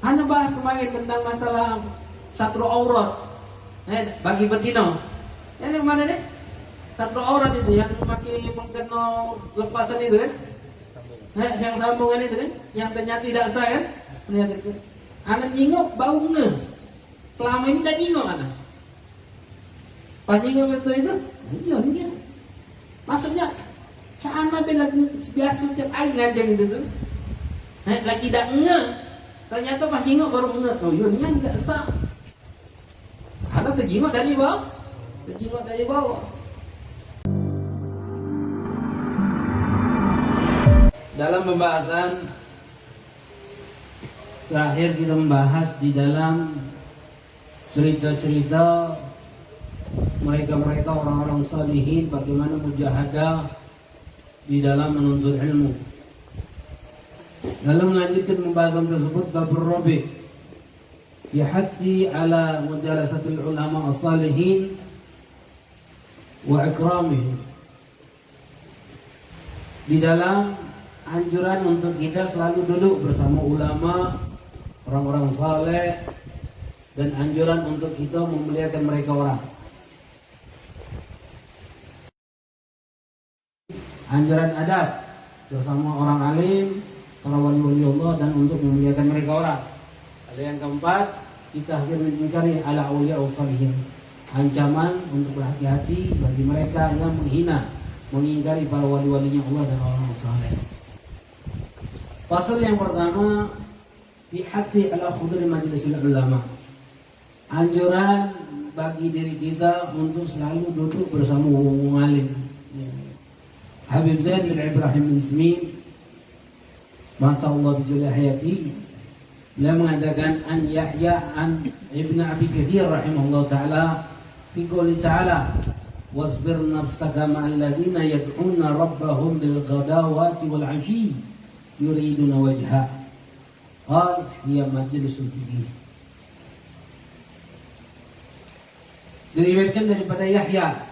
Hanya bahas kemarin tentang masalah satru aurat bagi betina. Ini mana nih? Satru aurat itu yang pakai mengkena lepasan itu kan? Yang sambungan itu kan? Yang ternyata tidak sah kan? Lihat itu. Anak nyingok bau nge. Selama ini dah nyingok anak. Pas nyingok itu, iya dia. Maksudnya, cana bela biasa tiap air ngajak itu tuh. Lagi tidak nge. Ternyata pas nyingok baru nge. Oh iya, tidak sah. Ada terjingok dari bawah. Terjingok dari bawah. Dalam pembahasan terakhir kita membahas di dalam cerita-cerita mereka orang-orang salihin bagaimana mujahadah di dalam menuntut ilmu. Dalam melanjutkan pembahasan tersebut babur rabi' yahthi ala mujalasatil ulama as-salihin wa ikramihim. Di dalam anjuran untuk kita selalu duduk bersama ulama, orang-orang saleh, dan anjuran untuk kita memuliakan mereka orang. Anjuran adab bersama orang alim, para wali-wali Allah, dan untuk memuliakan mereka orang. Ada yang keempat, kita akhir mengingkari ala awliya salihin. Ancaman untuk berhati-hati bagi mereka yang menghina, mengingkari para wali-walinya Allah dan orang-orang saleh. Pasal yang pertama, bihati ala khudri majlisil ulama. Anjuran bagi diri kita untuk selalu duduk bersama orang alim. Habib Zain bin Ibrahim bin Ismin, mata Allah bijuli hayati, beliau mengatakan an Yahya an Ibn Abi Kathir rahimahullah ta'ala fi qouli ta'ala wasbir nafsaka ma'al ladhina yad'una rabbahum bil ghadawati wal 'ashi yuriduna wajha. Qal hiya majlisul fiqh. Diriwayatkan daripada Yahya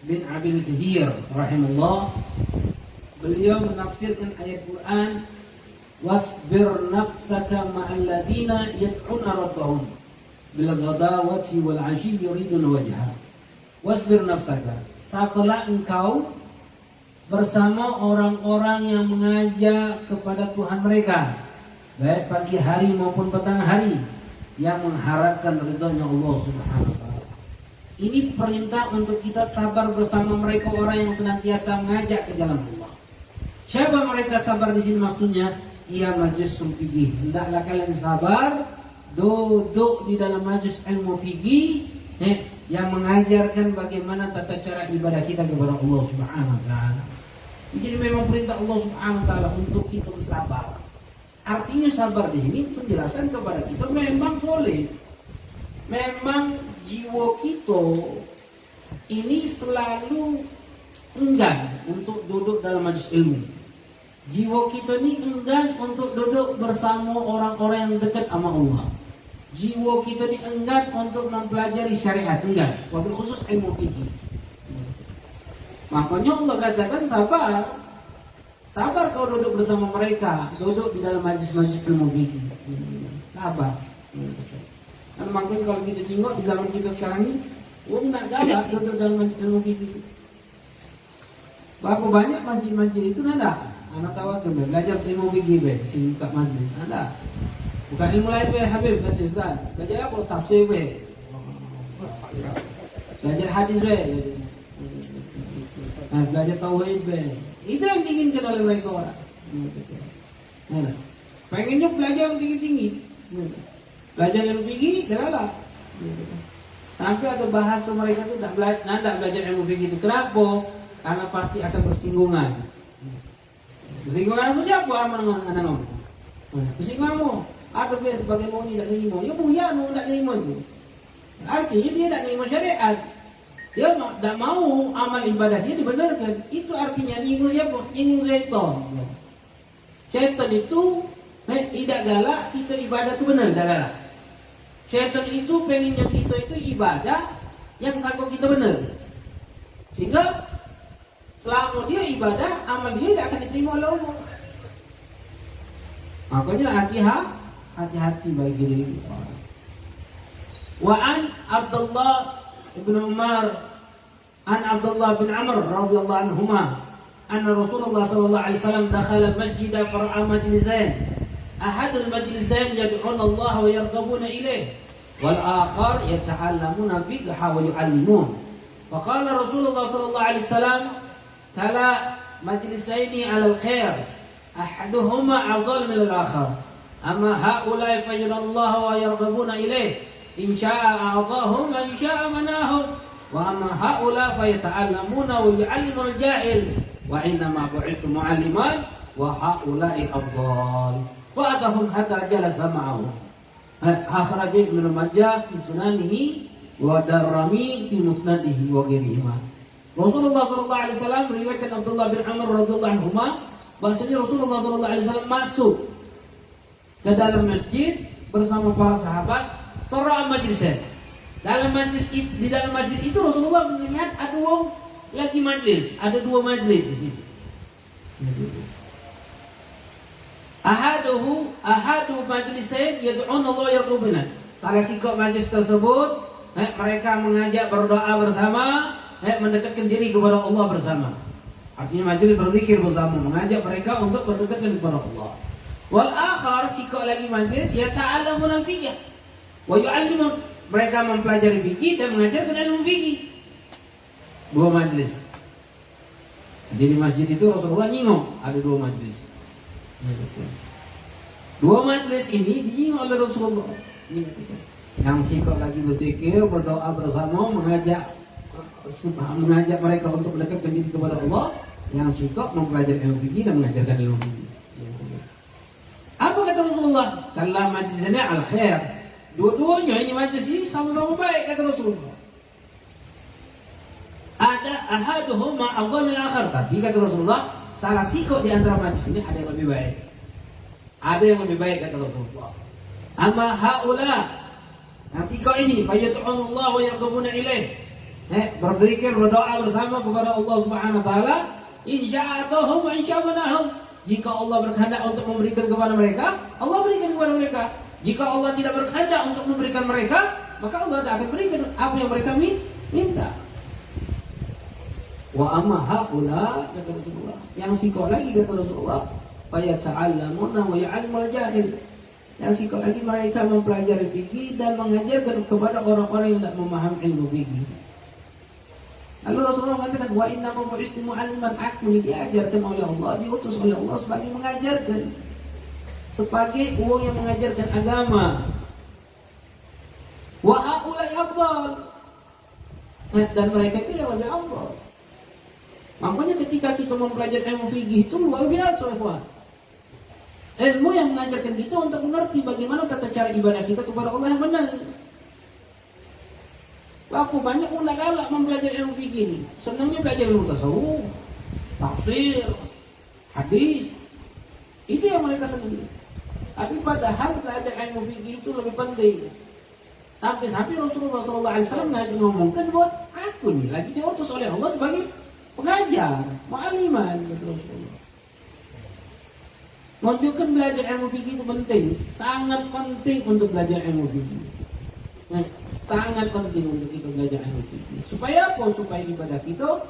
bin Abi Kathir rahimahullah, beliau menafsirkan ayat Quran wasbir nafsaka ma'al ladina yad'una rabbahum bil ghadawati wal 'ashi yuriduna wajha. Wasbir nafsaka, sabarlah engkau bersama orang-orang yang mengajak kepada Tuhan mereka, baik pagi hari maupun petang hari, yang mengharapkan ridhonya Allah Subhanahu wa taala. Ini perintah untuk kita sabar bersama mereka orang yang senantiasa mengajak ke jalan Allah. Siapa mereka sabar di sini maksudnya? Ia majlis fikih. Hendaklah kalian sabar duduk di dalam majlis ilmu fikih yang mengajarkan bagaimana tata cara ibadah kita kepada Allah Subhanahu wa taala. Jadi memang perintah Allah Subhanahu wa taala untuk kita bersabar. Artinya sabar di sini penjelasan kepada kita memang soleh. Memang jiwa kita ini selalu enggan untuk duduk dalam majlis ilmu. Jiwa kita ini enggan untuk duduk bersama orang-orang yang dekat sama Allah. Jiwa kita ini enggan untuk mempelajari syariat, enggan. Wabil khusus ilmu fikih. Makanya Allah katakan sabar. Sabar kau duduk bersama mereka, duduk di dalam majlis-majlis ilmu fikih. Sabar. Karena makanya kalau kita tengok di zaman kita sekarang ini, orang nak galak duduk dalam majlis ilmu fikih. Berapa banyak majlis-majlis itu ada? Anak tahu tu belajar ilmu fikih be, sini buka majlis. Ada. Bukan ilmu lain be, Habib kata Ustaz. Belajar apa? Tafsir be. Belajar hadis be. Belajar tauhid be. Itu yang diinginkan oleh mereka orang. Pengennya belajar yang tinggi-tinggi. Belajar ilmu fikih, galak. Sampai ada bahasa mereka tu tak belajar ilmu fikih itu. Kenapa? Karena pasti akan bersinggungan. Bersinggungan apa siapa? Anak-anak. Bersinggungan ada be sebagai mau ni tak terima. Ya buya mau tak terima itu. Artinya dia tak terima syariat. Dia tak mau amal ibadah dia dibenarkan. Itu artinya nyinggung apa? Nyinggung syaitan. Syaitan itu tidak galak, kita ibadah itu benar, tidak galak. Syaitan itu pengennya kita itu ibadah yang sanggup kita benar. Sehingga selama dia ibadah, amal dia tidak akan diterima oleh Allah. Makanya hati-hati bagi diri kita. Wa an Abdullah ibn Umar an Abdullah bin Amr radhiyallahu anhuma anna Rasulullah sallallahu alaihi wasallam dakhala masjid fara'a majlisain ahadul majlisain yad'una Allah wa yarghabuna ilayh wal akhar yata'allamuna fiqha wa yu'allimun. Faqala Rasulullah sallallahu alaihi wasallam tala majlisaini 'ala al-khair ahaduhuma afdal min al-akhar amma haula'i fayad'una Allah wa yarghabuna ilayh in syaa'a a'tahum wa in syaa'a manahum wa amma haula fayata'allamuna wa yu'allimul jahil wa innama bu'ithtu mu'alliman wa haula'i afdal wa atahum hatta jalasa ma'ahum. Akhraj Ibnu Majah fi sunanihi wa Darimi fi musnadihi wa ghairihima. Rasulullah sallallahu alaihi wasallam meriwayatkan Abdullah bin Amr radhiyallahu anhuma bahwasanya Rasulullah sallallahu alaihi wasallam masuk ke dalam masjid bersama para sahabat. Para majlisnya di dalam majlis itu Rasulullah melihat ada orang lagi majlis, ada dua majlis di situ. Ahadu majlisain yad'un Allah yarqubuna. Salah sikap majlis tersebut, mereka mengajak berdoa bersama, mendekatkan diri kepada Allah bersama. Artinya majlis berzikir bersama, mengajak mereka untuk berdekatan kepada Allah. Wal akhar sikap lagi majlis yata'allamuna fiqh wa yu'allimun, mereka mempelajari fikih dan mengajarkan ilmu fikih. Dua majlis. Jadi di masjid itu Rasulullah nyingok ada dua majlis. Dua majlis ini dinyingok oleh Rasulullah. Yang sikap lagi berzikir, berdoa bersama, mengajak mereka untuk mendekatkan diri kepada Allah. Yang sikap mempelajari ilmu fikih dan mengajarkan ilmu fikih. Apa kata Rasulullah? Kalau majlisnya al-khair. Dua-duanya ini majlis ini sama-sama baik kata Rasulullah. Ada ahaduhuma afdal min al-akhar, tapi kata Rasulullah salah sikap di antara majlis ini ada yang lebih baik. Ada yang lebih baik kata Rasulullah. Amma haula, yang sikap ini fayad'un Allah wa yarqabuna ilaih. Berzikir, berdoa bersama kepada Allah Subhanahu wa taala, insya'atuhum wa insya'manahum. Jika Allah berkehendak untuk memberikan kepada mereka, Allah berikan kepada mereka. Jika Allah tidak berkehendak untuk memberikan mereka, maka Allah tidak akan berikan apa yang mereka minta. Wa amma haula kata Rasulullah, yang sikap lagi kata Rasulullah, fayata'allamuna wa ya'allimul jahil. Yang sikap lagi mereka mempelajari fikih dan mengajarkan kepada orang-orang yang tidak memahami ilmu fikih. Lalu Rasulullah mengatakan, wa inna ma bu'istu mu'alliman, aku ini diajarkan oleh Allah, diutus oleh Allah sebagai mengajarkan, sebagai orang yang mengajarkan agama. Wa haulai afdal, dan mereka itu yang lebih afdal. Makanya ketika kita mempelajari ilmu fikih itu luar biasa, ikhwan. Ilmu yang mengajarkan kita untuk mengerti bagaimana tata cara ibadah kita kepada Allah yang benar. Aku banyak orang galak mempelajari ilmu fikih ini. Senangnya belajar ilmu tasawuf, tafsir, hadis. Itu yang mereka senang. Tapi padahal belajar ilmu fikih itu lebih penting. Sampai Rasulullah SAW ngomongkan bahwa aku nih lagi diutus oleh Allah sebagai pengajar, mu'alliman, kata Rasulullah. Menunjukkan belajar ilmu fikih itu penting, sangat penting untuk belajar ilmu fikih. Sangat penting untuk kita belajar ilmu fikih. Supaya apa? Supaya ibadah kita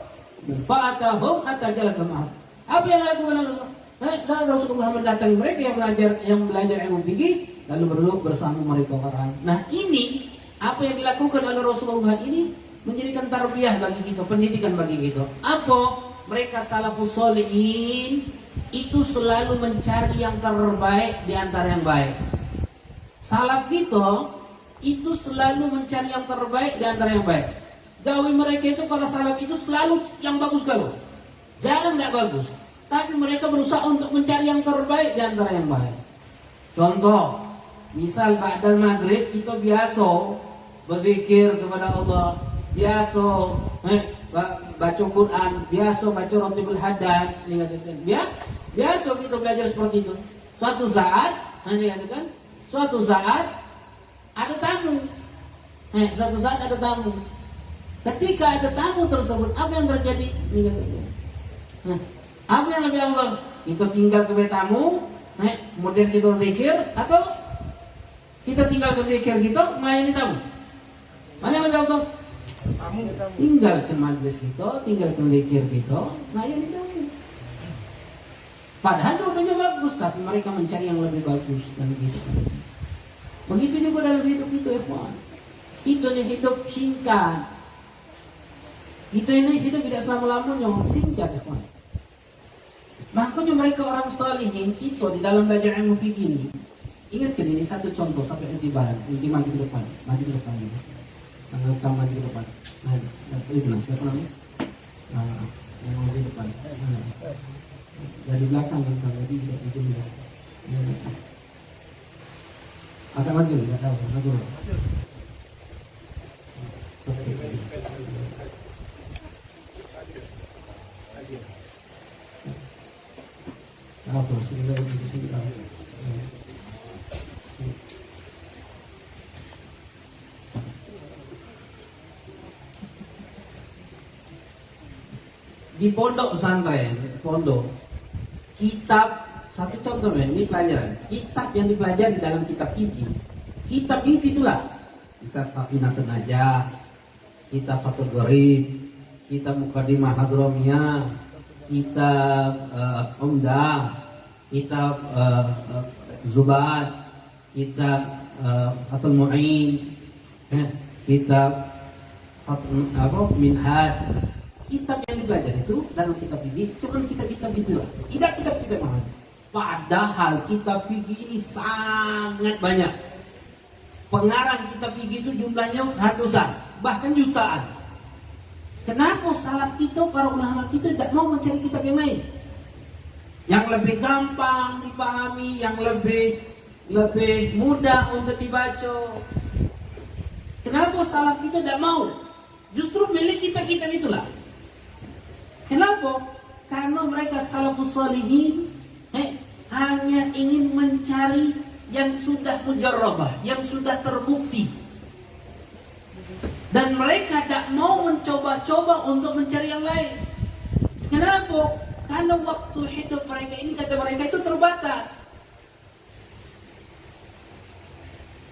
manfaatahum hatta jalasa ma'ahum. Apa yang dilakukan Rasulullah? Rasulullah mendatangi mereka yang belajar ilmu fikih, lalu berduduk bersama mereka orang. Nah ini apa yang dilakukan oleh Rasulullah ini menjadikan tarbiyah bagi kita, pendidikan bagi kita. Apa? Mereka salafus sholihin itu selalu mencari yang terbaik di antara yang baik. Salaf kita itu selalu mencari yang terbaik di antara yang baik. Gawe mereka itu para salaf itu selalu yang bagus gawe, jarang nggak bagus. Tapi mereka berusaha untuk mencari yang terbaik di antara yang baik. Contoh, misal ba'dal maghrib kita biasa berzikir kepada Allah, biasa baca Quran, biasa baca Ratibul Haddad, biasa kita belajar seperti itu. Suatu saat ada tamu. Suatu saat ada tamu. Ketika ada tamu tersebut, apa yang terjadi? Apa yang lebih Allah? Kita tinggal ke tamu, kemudian kita zikir, atau Kita tinggalkan zikir kita, melayani tamu. Mana yang tahu tuh? Tinggalkan majlis kita, tinggalkan zikir kita, melayani tamu. Padahal dua-duanya bagus, tapi mereka mencari yang lebih bagus dan gitu. Begitu juga dalam hidup itu, ikhwan. Itu nih hidup singkat. Itu ini hidup tidak selama-lamanya, singkat, ikhwan. Makanya mereka orang salihin itu di dalam belajar ilmu fikih ini. Ingatkan ini satu contoh, satu intibaran. Inti maju ke depan, maju ke depan ini. Tanggal utama maju ke depan. Nah, itu lah siapa namanya? Yang maju ke depan. Dari belakang yang tadi tidak itu juga. Agak maju, nggak tahu, maju. Apa sih kita di sini? Di pondok pesantren, pondok, kitab satu contoh ini pelajaran. Kitab yang dipelajari dalam kitab fikih. Kitab itulah kitab Safinatun Najah, kitab Fathul Gharib, kitab Muqaddimah Hadramiyah, kitab Umdah, kitab Zubat, kitab Fathul Mu'in, kitab Minhaj. Kitab yang dipelajari itu dalam kitab fikih itu kan kitab-kitab itulah. Tidak kitab-kitab mana. Padahal kitab fikih ini sangat banyak. Pengarang kitab fikih itu jumlahnya ratusan, bahkan jutaan. Kenapa salaf kita, para ulama kita tidak mau mencari kitab yang lain? Yang lebih gampang dipahami, yang lebih mudah untuk dibaca. Kenapa salaf kita tidak mau? Justru milik kitab-kitab itulah. Kenapa? Karena mereka salafus salihin hanya ingin mencari yang sudah mujarrabah, yang sudah terbukti. Dan mereka tak mau mencoba-coba untuk mencari yang lain. Kenapa? Karena waktu hidup mereka ini, kata mereka itu terbatas.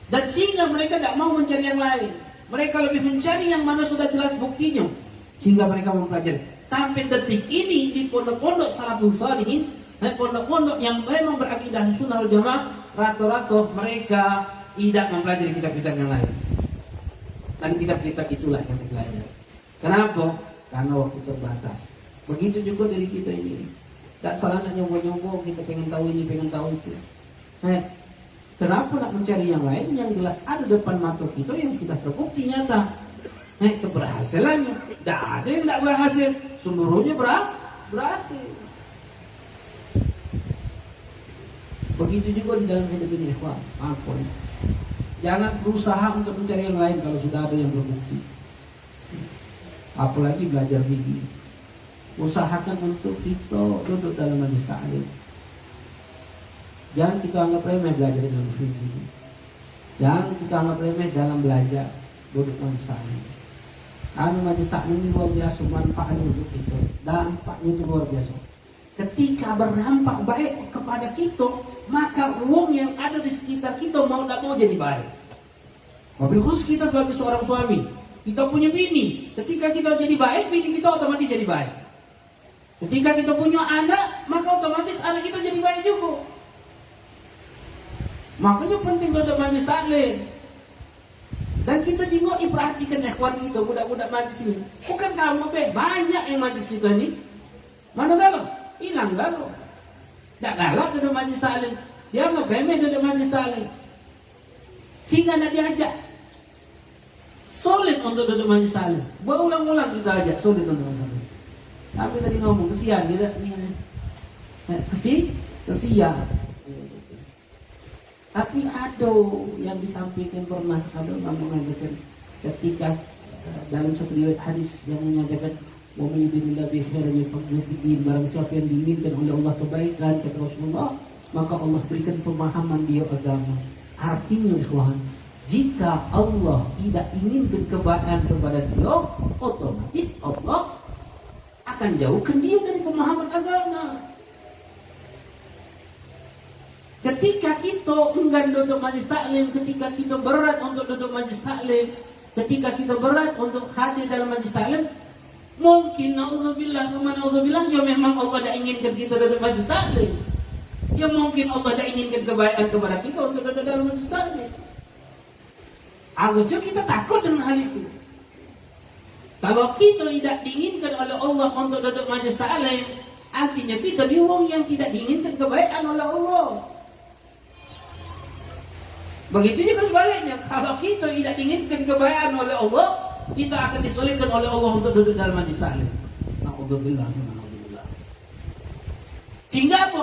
Dan sehingga mereka tak mau mencari yang lain. Mereka lebih mencari yang mana sudah jelas buktinya. Sehingga mereka mempelajari. Sampai detik ini di pondok-pondok salafus salihin, pondok-pondok yang memang berakidah sunnah wal jamaah, rata-rata mereka tidak mempelajari kitab-kitab yang lain. Dan kitab-kitab itulah yang dipelajari. Kenapa? Karena waktu terbatas. Begitu juga dari kita ini. Tak salah nak nyoba-nyoba, kita pengen tahu ini, pengen tahu itu. Kenapa nak mencari yang lain yang jelas ada depan mata kita yang sudah terbukti nyata? Keberhasilannya. Tidak ada yang tidak berhasil. Seluruhnya berhasil. Begitu juga di dalam hidup ini, ikhwan. Ampun. Jangan berusaha untuk mencari yang lain kalau sudah ada yang berbukti. Apalagi belajar fikih. Usahakan untuk kita duduk dalam majlis ta'lim. Jangan kita anggap remeh belajar dalam fikih. Jangan kita anggap remeh dalam belajar duduk majlis ta'lim. Majlis taklim ini luar biasa manfaatnya untuk kita. Dampaknya itu luar biasa. Ketika berdampak baik kepada kita, maka ruang yang ada di sekitar kita mau tak mau jadi baik. Mobil khusus kita sebagai seorang suami, kita punya bini. Ketika kita jadi baik, bini kita otomatis jadi baik. Ketika kita punya anak, maka otomatis anak kita jadi baik juga. Makanya penting untuk majlis taklim. Dan kita juga perhatikan ikhwan kita, budak-budak majlis ini. Bukan kamu banyak yang majlis kita ini. Mana galau? Hilang galau. Tak galak duduk majlis taklim. Dia nggak remeh duduk majlis taklim. Sehingga nak diajak. Sulit untuk duduk majlis taklim. Berulang-ulang kita ajak, sulit untuk majlis taklim. Tapi tadi ngomong kesian dia. Kesian. Tapi ada yang disampaikan pernah, ada yang mengatakan ketika dalam satu riwayat hadis yang menyatakan wa may yuridillahu bihi khairan yufaqihu fid-din, barang siapa yang diinginkan oleh Allah kebaikan, kata Rasulullah, maka Allah berikan pemahaman dia agama. Artinya ikhwan, jika Allah tidak inginkan kebaikan kepada dia, otomatis Allah akan jauhkan dia dari pemahaman agama. ketika kita enggan duduk majlis taklim, ketika kita berat untuk duduk majlis taklim, ketika kita berat untuk hadir dalam majlis taklim, mungkin naudzubillah ya memang Allah tidak inginkan kita duduk majlis taklim. Ya mungkin Allah tidak inginkan kebaikan kepada kita untuk duduk dalam majlis taklim. Harusnya kita takut dengan hal itu. Kalau kita tidak diinginkan oleh Allah untuk duduk majlis taklim, artinya kita di wong yang tidak diinginkan kebaikan oleh Allah. Begitu juga sebaliknya, kalau kita tidak diinginkan kebaikan oleh Allah, kita akan disulitkan oleh Allah untuk duduk dalam majlis taklim. Naudzubillah. Sehingga apa?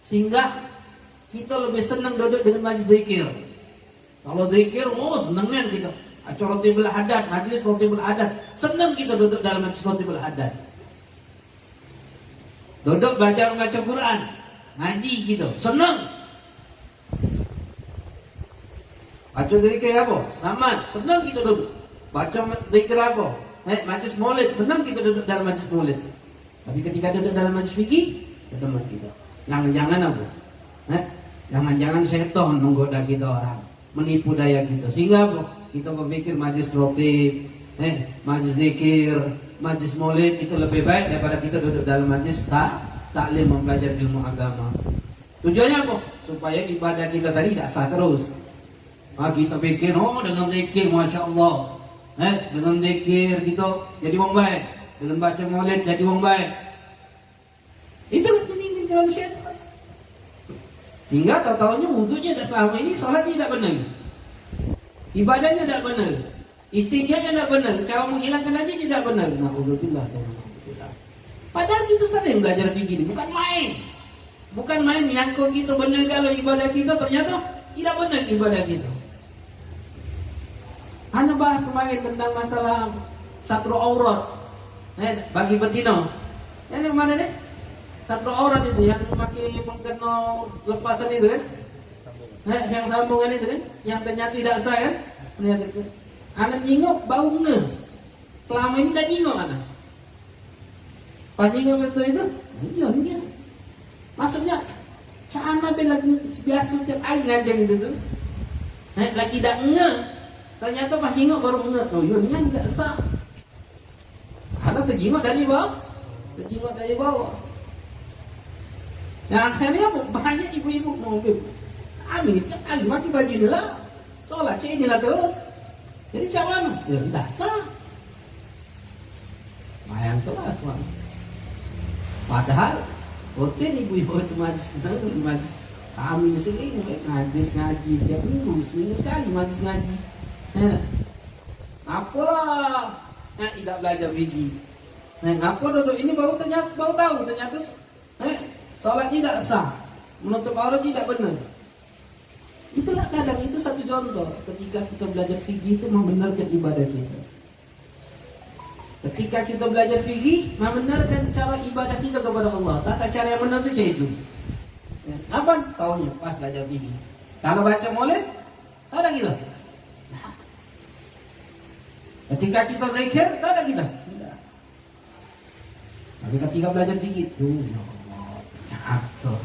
Sehingga kita lebih senang duduk dengan majlis zikir. Kalau zikir, senangnya kita. Acara rotibul hadat, majlis rotibul hadat, senang kita duduk dalam majlis rotibul hadat. Duduk baca Quran, ngaji gitu, senang. Baca zikir apa? Saman, senang kita duduk. Baca zikir apa? Majlis maulid, senang kita duduk dalam majlis maulid. Tapi ketika duduk dalam majlis fikih, teman kita. Jangan-jangan apa? Jangan-jangan setan menggoda kita orang, menipu daya kita. Sehingga apa? Kita berpikir majlis rotib, majlis zikir, majlis maulid itu lebih baik daripada kita duduk dalam majlis taklim mempelajari ilmu agama. Tujuannya apa? Supaya ibadah kita tadi tidak sah terus. Kita pikir, dengan zikir, Masya Allah, dengan zikir kita jadi orang baik, dengan baca maulid jadi orang baik. Itu diinginkan oleh syaitan. Sehingga tahu-tahunya wudhunya tidak selama ini, sholatnya tidak benar, ibadahnya tidak benar, istinjanya tidak benar, cara menghilangkan najis tidak benar. Naudzubillah. Padahal kita sering belajar begini, bukan main. Bukan main nyangkut kita benar kalau ibadah kita ternyata tidak benar ibadah kita. Anda bahas kemarin tentang masalah satru aurat bagi betina. Yang mana deh? Satru aurat itu yang memakai pengkena lepasan itu kan? Yang sambungan itu kan? Yang ternyata tidak sah kan? Anak jingok bau nge. Selama ini dah jingok anak. Pas jingok itu, iya. Maksudnya, cana lagi biasa tiap air ngajang itu tuh. Lagi tidak nge. Ternyata pas jingok baru nge. Oh iya, tidak sah. Ada kejingok dari bawah. Kejingok dari bawah. Nah akhirnya banyak ibu-ibu mobil. Amin, setiap hari mati baju inilah. Sholat inilah terus. Jadi cawan, ya tidak sah. Bayang tu lah tuan. Padahal rutin ibu-ibu itu majlis kami sering ngaji tiap minggu, seminggu sekali majlis ngaji. Apalah? Tidak belajar fikih. Apa duduk ini baru tahu ternyata sholat tidak sah, menutup aurat tidak benar. Itulah kadang itu satu contoh ketika kita belajar fikih itu membenarkan ibadah kita. Ketika kita belajar fikih membenarkan cara ibadah kita kepada Allah. Tata cara yang benar itu. Apa? Tahunya pas belajar fikih. Kalau baca maulid ada kita. Ketika kita zikir ada kita. Tidak. Tapi ketika belajar fikih itu, ya Allah, jatuh.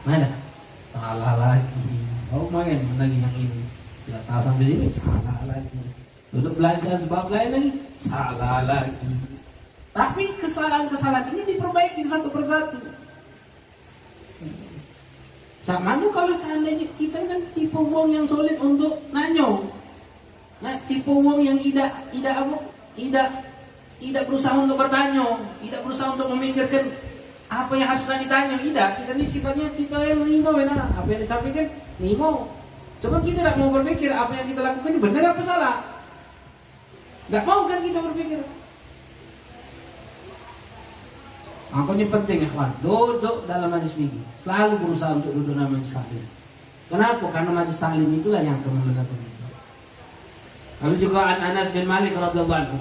Mana? Salah lagi. Oh main lagi yang ini. Tidak tahu sampai sini salah lagi. Duduk belajar sebab lain lagi salah lagi. Tapi kesalahan-kesalahan ini diperbaiki satu persatu. Sama tu kalau seandainya kita kan tipe wong yang sulit untuk nanyo. Nah, tipe wong yang tidak berusaha untuk bertanya, tidak berusaha untuk memikirkan apa yang harus ditanya. Tidak, kita ini sifatnya kita yang lima benar. Apa yang disampaikan lima. Coba kita tidak mau berpikir apa yang kita lakukan ini benar apa salah. Tidak mau kan kita berpikir. Makanya penting ya kawan, duduk dalam majlis fikih. Selalu berusaha untuk duduk dalam majlis taklim. Kenapa? Karena majlis taklim itulah yang akan membenarkan kita. Lalu juga Anas bin Malik radhiyallahu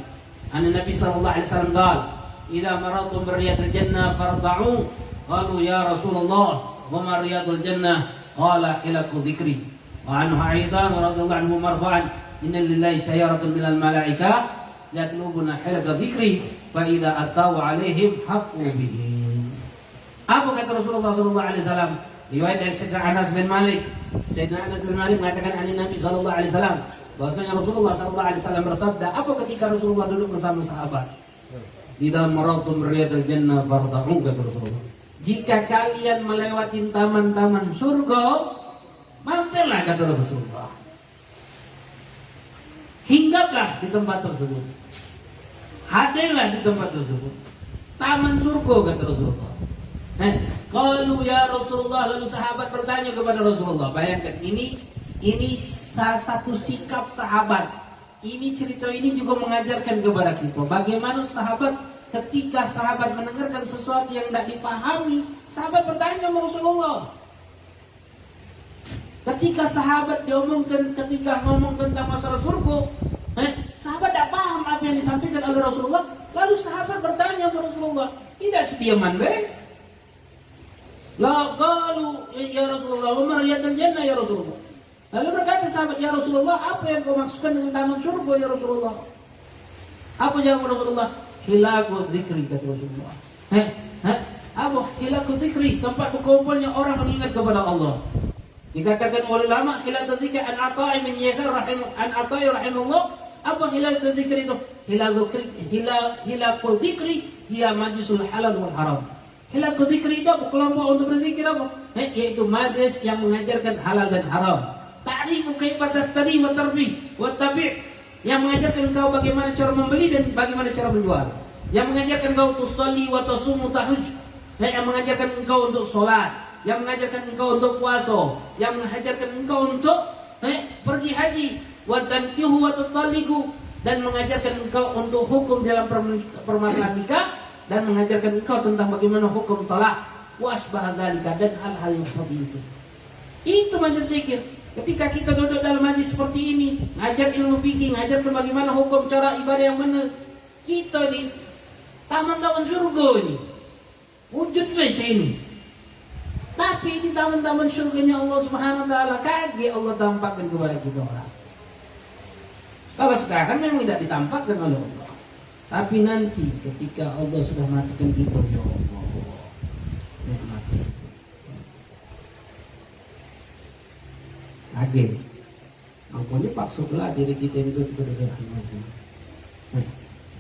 anhu, Nabi sallallahu alaihi wasallam qala, "Idza maradtum bi riyadil jannah farda'u." Qalu ya Rasulullah, "Wa ma riyadul jannah?" Qala ilaqu dzikri. Wa anhu aidan radhiyallahu anhu marfu'an, "Inna lillahi sayaratun minal malaika yatlubuna hilqa dzikri fa idza atau alaihim haqqu bihi." Apa kata Rasulullah sallallahu alaihi wasallam? Riwayat dari Sayyidina Anas bin Malik. Sayyidina Anas bin Malik mengatakan ani Nabi sallallahu alaihi wasallam, bahwasanya Rasulullah sallallahu alaihi wasallam bersabda, apa ketika Rasulullah duduk bersama sahabat? Idza marartum riyadil jannah farda'u, kata Rasulullah. Jika kalian melewati taman-taman surga, mampirlah, kata Rasulullah. Hinggaplah di tempat tersebut. Hadirlah di tempat tersebut. Taman surga, kata Rasulullah. Qalu ya Rasulullah, lalu sahabat bertanya kepada Rasulullah. Bayangkan, ini salah satu sikap sahabat. Ini cerita ini juga mengajarkan kepada kita bagaimana sahabat ketika sahabat mendengarkan sesuatu yang tidak dipahami, sahabat bertanya kepada Rasulullah. Ketika sahabat ketika ngomong tentang masalah surga, sahabat tidak paham apa yang disampaikan oleh Rasulullah. Lalu sahabat bertanya kepada Rasulullah, tidak sediaman la qalu ya Rasulullah, wa ma riyadul jannah ya Rasulullah. Lalu berkata sahabat, ya Rasulullah, apa yang kau maksudkan dengan taman surga ya Rasulullah? Apa jawab Rasulullah? Hilaqu dzikri, kata Rasulullah. Apa hilaqu dzikri? Tempat berkumpulnya orang mengingat kepada Allah. Dikatakan oleh ulama, hilaqu dzikri an ata'i min yasar rahimahullah. Apa hilaqu dzikri itu? Hilaqu dzikri hiya majlisul halal wal haram. Hilaqu dzikri itu kelompok untuk berzikir apa? Yaitu majlis yang mengajarkan halal dan haram. Ta'rifu kaifa tastari wa tarbi wa tabi', yang mengajarkan engkau bagaimana cara membeli dan bagaimana cara menjual. Yang mengajarkan engkau untuk tusalli wa tasumu tahuj, yang mengajarkan engkau untuk sholat, yang mengajarkan engkau untuk puasa, yang mengajarkan engkau untuk pergi haji, wa tankihu wa tutalliqu, dan mengajarkan engkau untuk hukum dalam permasalahan nikah, dan mengajarkan engkau tentang bagaimana hukum talak, wasbah dzalika, dan hal-hal yang seperti itu. Itu majelis zikir. Ketika kita duduk dalam majlis seperti ini, ngajar ilmu fikih, ngajar bagaimana hukum cara ibadah yang benar, kita di taman-taman surga ini, wujud macam ini. Tapi di taman-taman surganya Allah Subhanahu Wa Taala, kaget Allah tampakkan kepada kita orang. Kalau sekarang memang tidak ditampakkan oleh Allah, tapi nanti ketika Allah sudah matikan kita, ya Allah, nikmat. Kaget. Makanya paksalah diri kita itu kepada rahmatnya.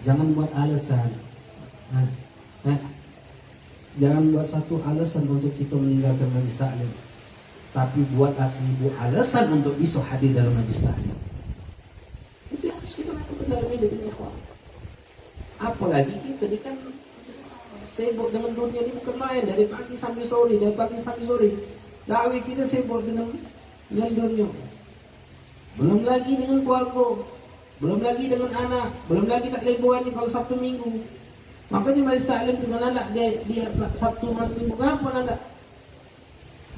Jangan buat alasan. Jangan buat satu alasan untuk kita meninggalkan majlis taklim, tapi buat 1000 alasan untuk bisa hadir dalam majlis taklim. Itu harus kita lakukan dalam hidup ini. Apalagi kita ini kan sibuk dengan dunia ini, bukan main, dari pagi sampai sore. Dakwah kita sibuk dengan dunia. Belum lagi dengan keluarga, belum lagi dengan anak, belum lagi tak liburan ini kalau Sabtu Minggu. Makanya majlis taklim dengan anak dia Sabtu Minggu kapan anak?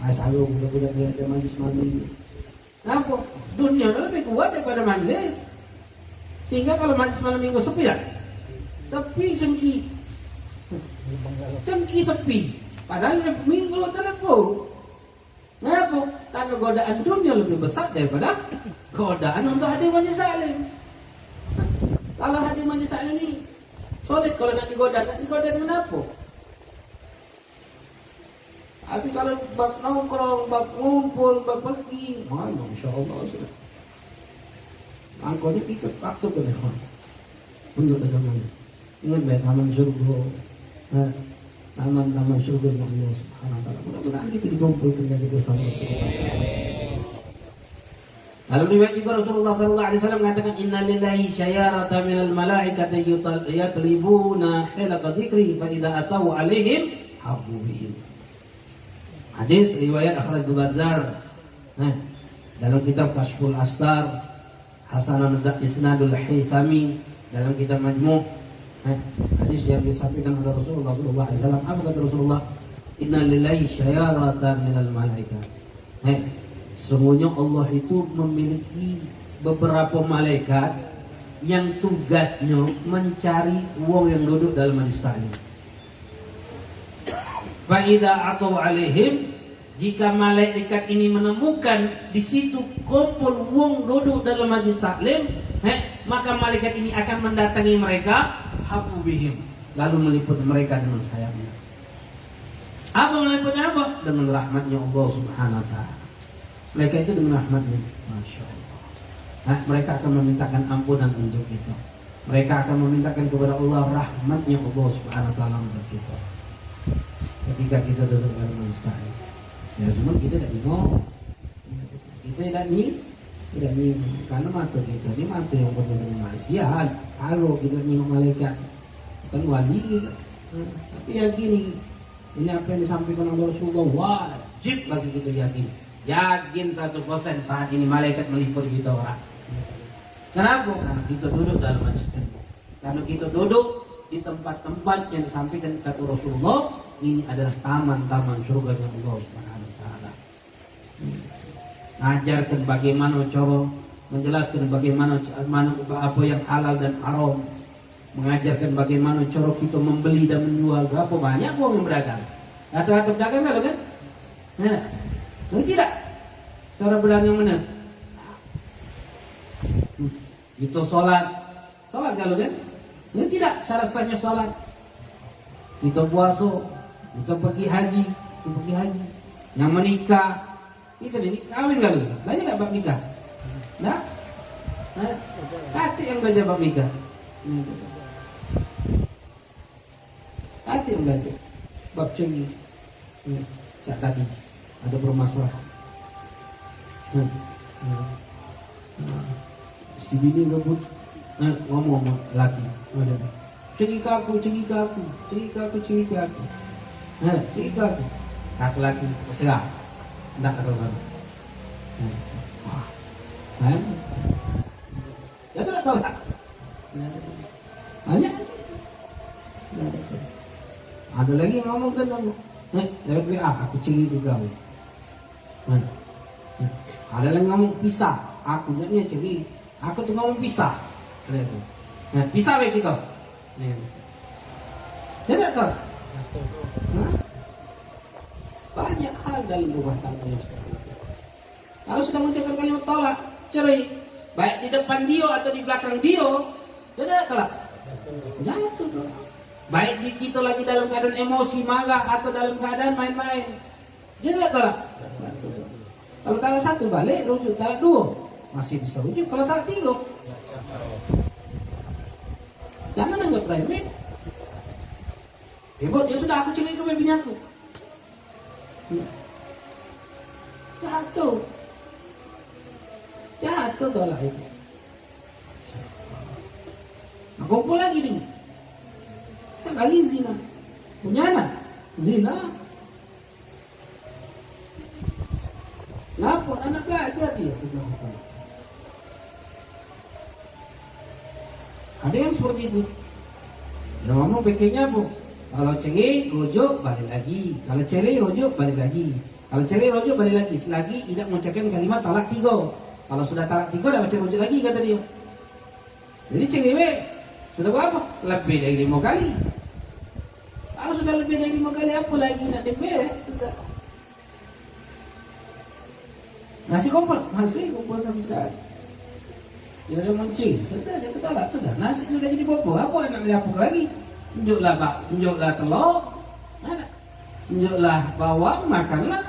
Selalu budak-budak dia majlis malam. Kenapa? Dunia lebih kuat daripada majlis. Sehingga kalau majlis malam Minggu sepi tak? Sepi cengki sepi. Padahal Minggu telepon. Kenapa? Karena godaan dunia lebih besar daripada godaan untuk hadir majlis taklim. Kalau hadir majlis taklim ini sulit kalau nak digoda dengan apa? Tapi kalau bab nongkrong, bab ngumpul, bab pergi, masya-Allah sudah. Angkotnya kita paksa ke depan untuk agama. Ingat baik taman surga, taman surga yang Allah Subhanahu Wa Taala. Mudah-mudahan kita dikumpulkan lagi bersama. Lalu riwayat juga Rasulullah sallallahu alaihi wasallam mengatakan inna lillahi syayaratan minal malaikati yatlibuna hilqa dzikri fa idza atau alaihim habu bihim. Hadis riwayat akhraj Bazzar. Dalam kitab Kashful Astar, Hasanul Isnadul Haythami dalam kitab Majmu'. Hadis yang disampaikan oleh Rasulullah sallallahu alaihi wasallam, apa kata Rasulullah? Inna lillahi syayaratan minal malaikat. Semuanya Allah itu memiliki beberapa malaikat yang tugasnya mencari uang yang duduk dalam majlis taklim. Fa idza atau alaihim, jika malaikat ini menemukan di situ kumpul uang duduk dalam majlis taklim, maka malaikat ini akan mendatangi mereka, hafu bihim, lalu meliput mereka dengan sayapnya. Apa meliputnya apa? Dengan rahmatnya Allah Subhanahu Wa Taala. Mereka itu dengan rahmatnya, masya Allah. Nah, mereka akan memintakan ampunan untuk kita. Mereka akan memintakan kepada Allah rahmatnya Allah Subhanahu Wa Taala untuk kita. Ketika kita duduk dalam majelis, ya cuma kita tidak bingung. Kita tidak nih karena mata kita ini mata yang penuh dengan maksiat. Kalau kita nengok malaikat kan wali kita. Tapi yakin ini apa yang disampaikan oleh Rasulullah wajib bagi kita yakin. Yakin 100% saat ini malaikat meliput kita orang. Kenapa? Karena kita duduk dalam majelis. Karena kita duduk di tempat-tempat yang disampaikan kata Rasulullah, ini adalah taman-taman surga yang Allah Subhanahu Wa Taala. Ajarkan bagaimana cara menjelaskan bagaimana apa yang halal dan haram, mengajarkan bagaimana cara kita membeli dan menjual. Berapa banyak orang yang berdagang? Rata-rata berdagang kalau kan? Nah, tidak. Cara berdagang mana? Itu sholat kalau kan? Tidak. Syarat-syaratnya sholat. Itu puasa, itu pergi haji, yang menikah. Itu ini kawin kalau belajar tak bab nikah? Nah, kati yang belajar bab nikah. Kati yang belajar bab cengi. Cak tadi ada bermasalah. Si bini ngebut, ngomong laki. Cengi kaku. Kak laki serah. Tidak kata sana. Kan? Ya tu tak tahu tak? Banyak. Ada lagi yang ngomong kan kamu. Lewat WA aku ceri juga. Ada lagi ngomong pisah. Aku ni ceri. Aku tu ngomong pisah. Pisah baik kita. Dia tak tahu. Banyak hal dalam rumah tangga yang seperti itu. Kalau sudah mengucapkan kalimat tolak, cerai, baik di depan dia atau di belakang dia, dia tidak kalah. Jatuh. Baik di kita lagi dalam keadaan emosi, marah atau dalam keadaan main-main, dia tidak kalah. Kalau talak satu balik, rujuk. Talak dua masih bisa rujuk. Kalau talak tiga, jangan anggap remeh. Hebat, dia sudah aku cerai ke bini aku. Jatuh tolak itu. Nah, kumpul lagi nih. Saya lagi zina. Punya anak zina. Lapor anak belajar dia. Ada yang seperti itu. Yang ngomong pikirnya apa? Kalau cerai, rujuk, balik lagi. Kalau cerai, rujuk, balik lagi. Kalau cerai, rujuk, balik lagi. Selagi tidak mengucapkan kalimat talak tiga. Kalau sudah talak tiga, dah baca rujuk lagi, kata dia. Jadi cerai, sudah berapa? Lebih dari 5 kali. Kalau sudah lebih dari 5 kali, apa lagi nak diberi? Sudah. Masih kumpul sampai sekarang. Dia dah mencuri, sudah dia talak, sudah. Nasi sudah jadi bobo, apa nak diapuk lagi? Tunjuklah telur, tunjuklah bawang, makanlah.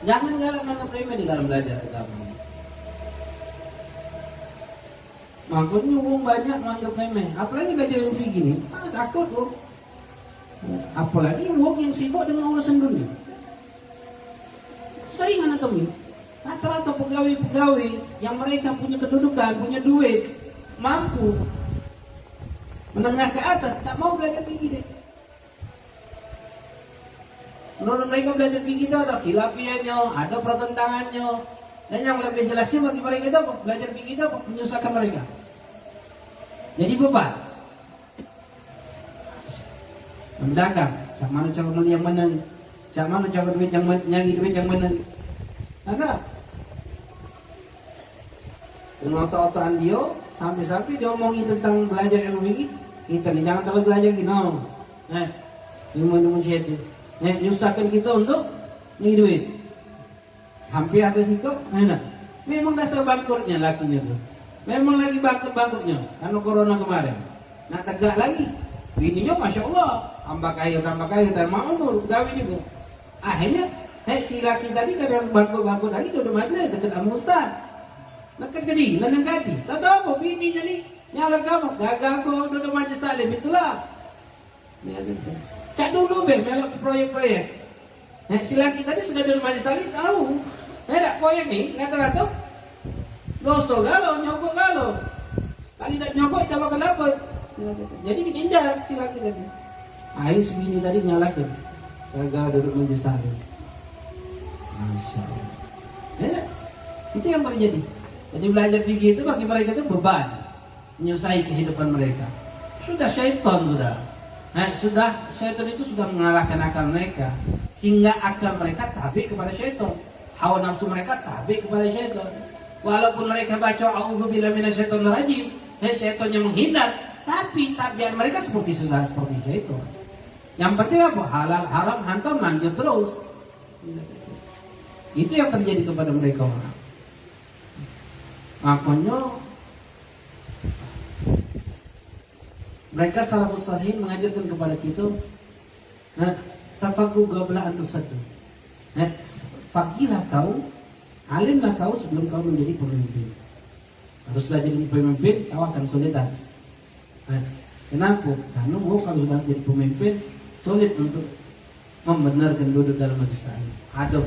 Jangan galak menganggap remeh di dalam belajar agama. Maksudnya orang banyak menganggap remeh. Apalagi belajar ilmu fikih gini, takut loh. Apalagi orang yang sibuk dengan urusan dunia. Sering anak temui. Rata-rata pegawai-pegawai yang mereka punya kedudukan, punya duit, mampu, menengah ke atas, tak mau belajar fikih deh. Menurut mereka belajar fikih itu ada khilafiahnya, ada pertentangannya, dan yang lebih jelasnya bagi mereka itu apa? Belajar fikih itu apa? Menyusahkan mereka. Jadi beban. Mendagang, cak mana cara beli yang mana, cak mana cara duit yang nyari duit yang mana. Ada. Dengan otak-otakan dia, sampai-sampai dia omongin tentang belajar ilmu fikih, kita ni jangan terlalu belajar gini, no. Ilmu syaitan. Nyusahkan kita untuk nyari duit. Sampai habis itu, memang dasar bangkrutnya lakinya tu. Memang lagi bangkrut-bangkrutnya karena corona kemarin. Nah tegak lagi. Bininya Masya Allah, tambah kaya, tak mau umur, gawe juga. Akhirnya, si laki tadi kadang bangkrut lagi, udah majelis dekat sama Ustaz. Dekat gini, lenang gaji. Tak tahu apa, bininya nih, nyala kamu, gagal kok, udah majelis taklim, itulah. Cak dulu melok proyek-proyek. Si laki tadi sudah dari majelis taklim, tahu. Melak proyek nih, kata-kata. Doso galau, nyokok galau. Kali tak nyokok, kita bakal dapat. Jadi dihindar si laki tadi. Akhirnya sebini tadi nyalakan. Gagal duduk majelis taklim. Masya Allah. Ya, itu yang terjadi. Jadi belajar fikih itu bagi mereka itu beban. Menyusai kehidupan mereka. Sudah syaitan sudah. Sudah syaitan itu sudah mengalahkan akal mereka. Sehingga akal mereka tabi kepada syaitan. Hawa nafsu mereka tabi kepada syaitan. Walaupun mereka baca a'udzubillahi minasyaitonir rajim, syaitannya menghindar, tapi tabiat mereka seperti itu. Yang penting apa? Halal haram hantam lanjut terus. Itu yang terjadi kepada mereka. Makanya mereka salafus salihin mengajarkan kepada kita, tafaqu qabla an tusaddu. Fakilah kau, alimlah kau sebelum kau menjadi pemimpin. Haruslah jadi pemimpin, kau akan kesulitan. Kenapa? Karena kalau sudah menjadi pemimpin, sulit untuk membenarkan duduk dalam majelis taklim. Ada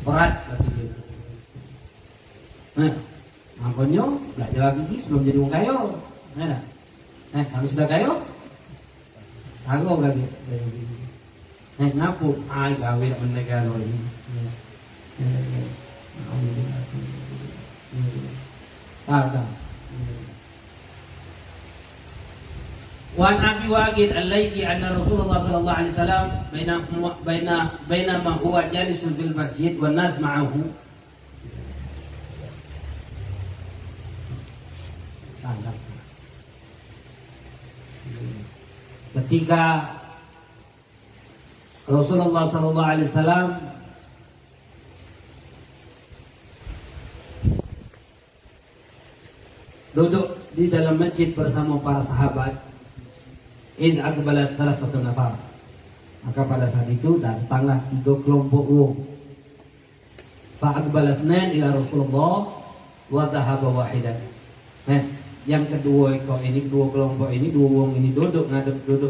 berat bagi dia. Makanya belajar lagi sebelum jadi orang kaya. Kalau sudah kaya, aku lagi. Ngapu, gawe tak menekan lagi. Tahu. Wan Abi Waqid Al-Laythi anna Rasulullah sallallahu alaihi wasallam bainama huwa jalisun fil masjid wan nas ma'ahu. Ketika Rasulullah sallallahu alaihi wasallam duduk di dalam masjid bersama para sahabat, in aqbalat thalathatu nafar, maka pada saat itu datanglah 3 kelompok orang. Fa aqbalatnan ila Rasulullah wa dhahaba wahidan. Yang kedua kelompok ini, 2 orang ini duduk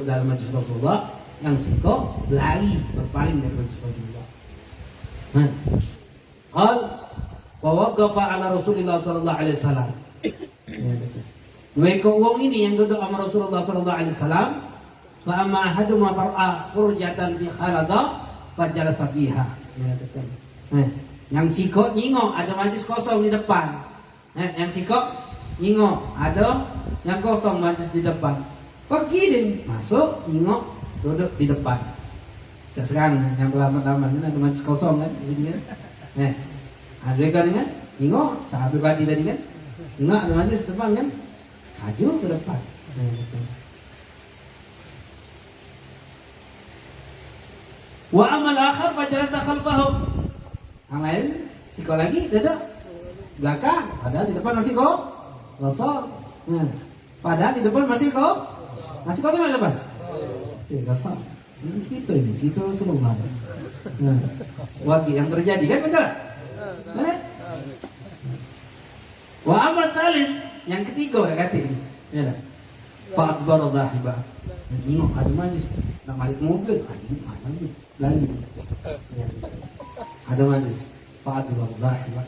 dalam majlis Rasulullah, yang siko lari berpaling dari majlis Rasulullah. Qal wa waqafa ala Rasulillah sallallahu alaihi wasallam. Mereka orang ini yang duduk sama Rasulullah sallallahu alaihi wasallam, fa amma ahaduma far'a furjatan fi khalada fajalasa fiha. Yang siko nyingok ada majlis kosong di depan. Yang siko nyingok ada yang kosong majlis di depan. Pergi deh, masuk nyingok duduk di depan. Sekarang yang lama-lama ini ada majlis kosong kan di sini kan. Ada kan nyingok sahabat tadi kan. Nyingok ada majlis depan kan. Maju ke depan. Wa amal akhar fajalasa khalfahu. Yang lain siko lagi duduk belakang, padahal di depan masih kosong. Padahal di depan masih kosong di depan. Masih kosong. Itu seru banget. Wagi yang terjadi kan betul? Wa amal talis yang ketiga kata ini. Ya. Fa akbar dhahiba. Nengok ada majlis nak balik mobil, ada lagi. Ada majlis. Fa akbar dhahiba.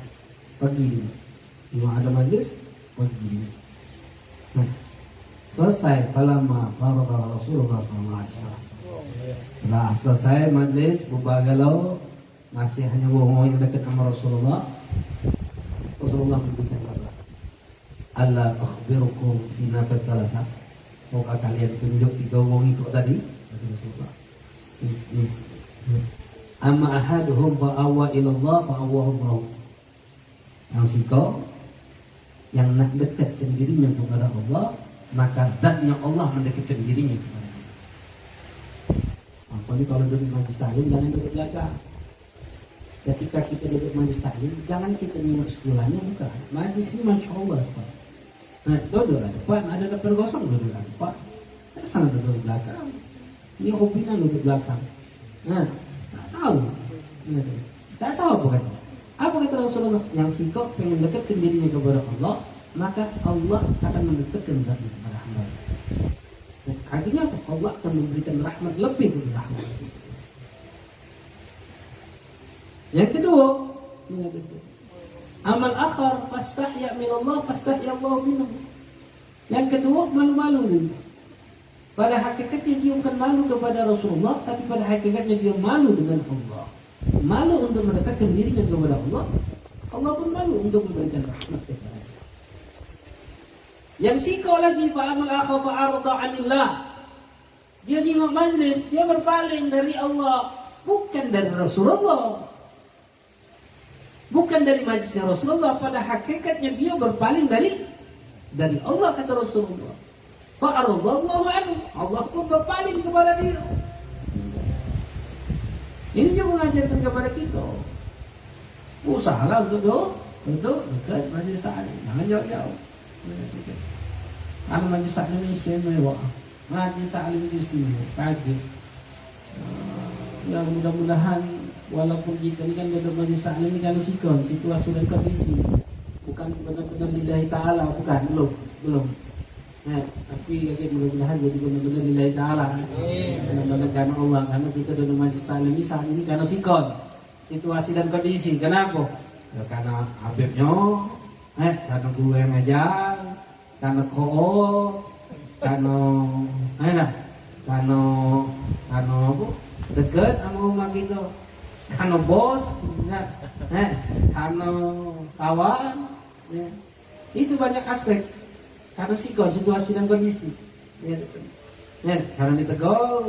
Pergi. Ada majlis, pergi. Selesai falamma farada Rasulullah sallallahu alaihi wasallam. Setelah selesai majlis berbagalau, masih hanya orang yang dekat sama Rasulullah. Rasulullah memberikan kabar. Allah akhbirukum bima tadalata. Maukah kalian tunjuk 3 orang itu tadi? Kata Rasulullah. Amma ahaduhum fa'awa ilallah fa'awahullah. Yang siko yang nak dekatkan dirinya kepada Allah, maka zatnya Allah mendekatkan dirinya kepada Allah. Makanya kalau duduk majlis taklim jangan duduk belakang. Ketika kita duduk majlis taklim, jangan kita nyimak sekolahnya, bukan. Majlis ini Masya Allah, Pak. Nah, dodol ada depan, ada depan kosong, dodol ada depan. Sana duduk belakang. Ini opina duduk belakang. Nah, tak tahu. Tak tahu apa kata. Apa kata Rasulullah? Yang singkok pengen dekatkan dirinya kepada Allah, maka Allah akan mendekatkan dirinya kepada hamba. Nah, artinya apa? Allah akan memberikan rahmat lebih dari rahmat. Yang kedua, amal akhar fastahya min Allah fastahya Allah minhu. Yang kedua, malu-malu nih. Pada hakikatnya dia bukan malu kepada Rasulullah, tapi pada hakikatnya dia malu dengan Allah. Malu untuk mendekatkan dirinya kepada Allah. Allah pun malu untuk memberikan rahmat kepada dia. Yang siko lagi fa'amal akha fa'arda 'anillah. Dia tengok majlis, dia berpaling dari Allah, bukan dari Rasulullah. Bukan dari majlisnya Rasulullah, pada hakikatnya dia berpaling dari Allah, kata Rasulullah. Fa'aradallahu anhu, Allah pun berpaling kepada dia. Ini juga mengajarkan kepada kita. Usahalah untuk dekat majlis taklim, jangan jauh-jauh. Karena majlis taklim ini istimewa, majlis taklim itu istimewa. Pagi. Ya mudah-mudahan walaupun kita ini kan dekat majlis taklim ini kalau sikon situasi dan kondisi, bukan benar-benar lillahi ta'ala, bukan, belum. Nah, tapi mudah-mudahan jadi benar-benar lillahi ta'ala. Benar-benar karena Allah, karena kita dalam majlis taklim ini saat ini karena sikon situasi dan kondisi. Kenapa? Ya, karena Habibnya, karena gue yang ngajar, karena karena apa? Dekat sama rumah kita, karena bos, karena kawan, ya. Itu banyak aspek. Karena sikon, situasi dan kondisi. Ya, karena ditegur,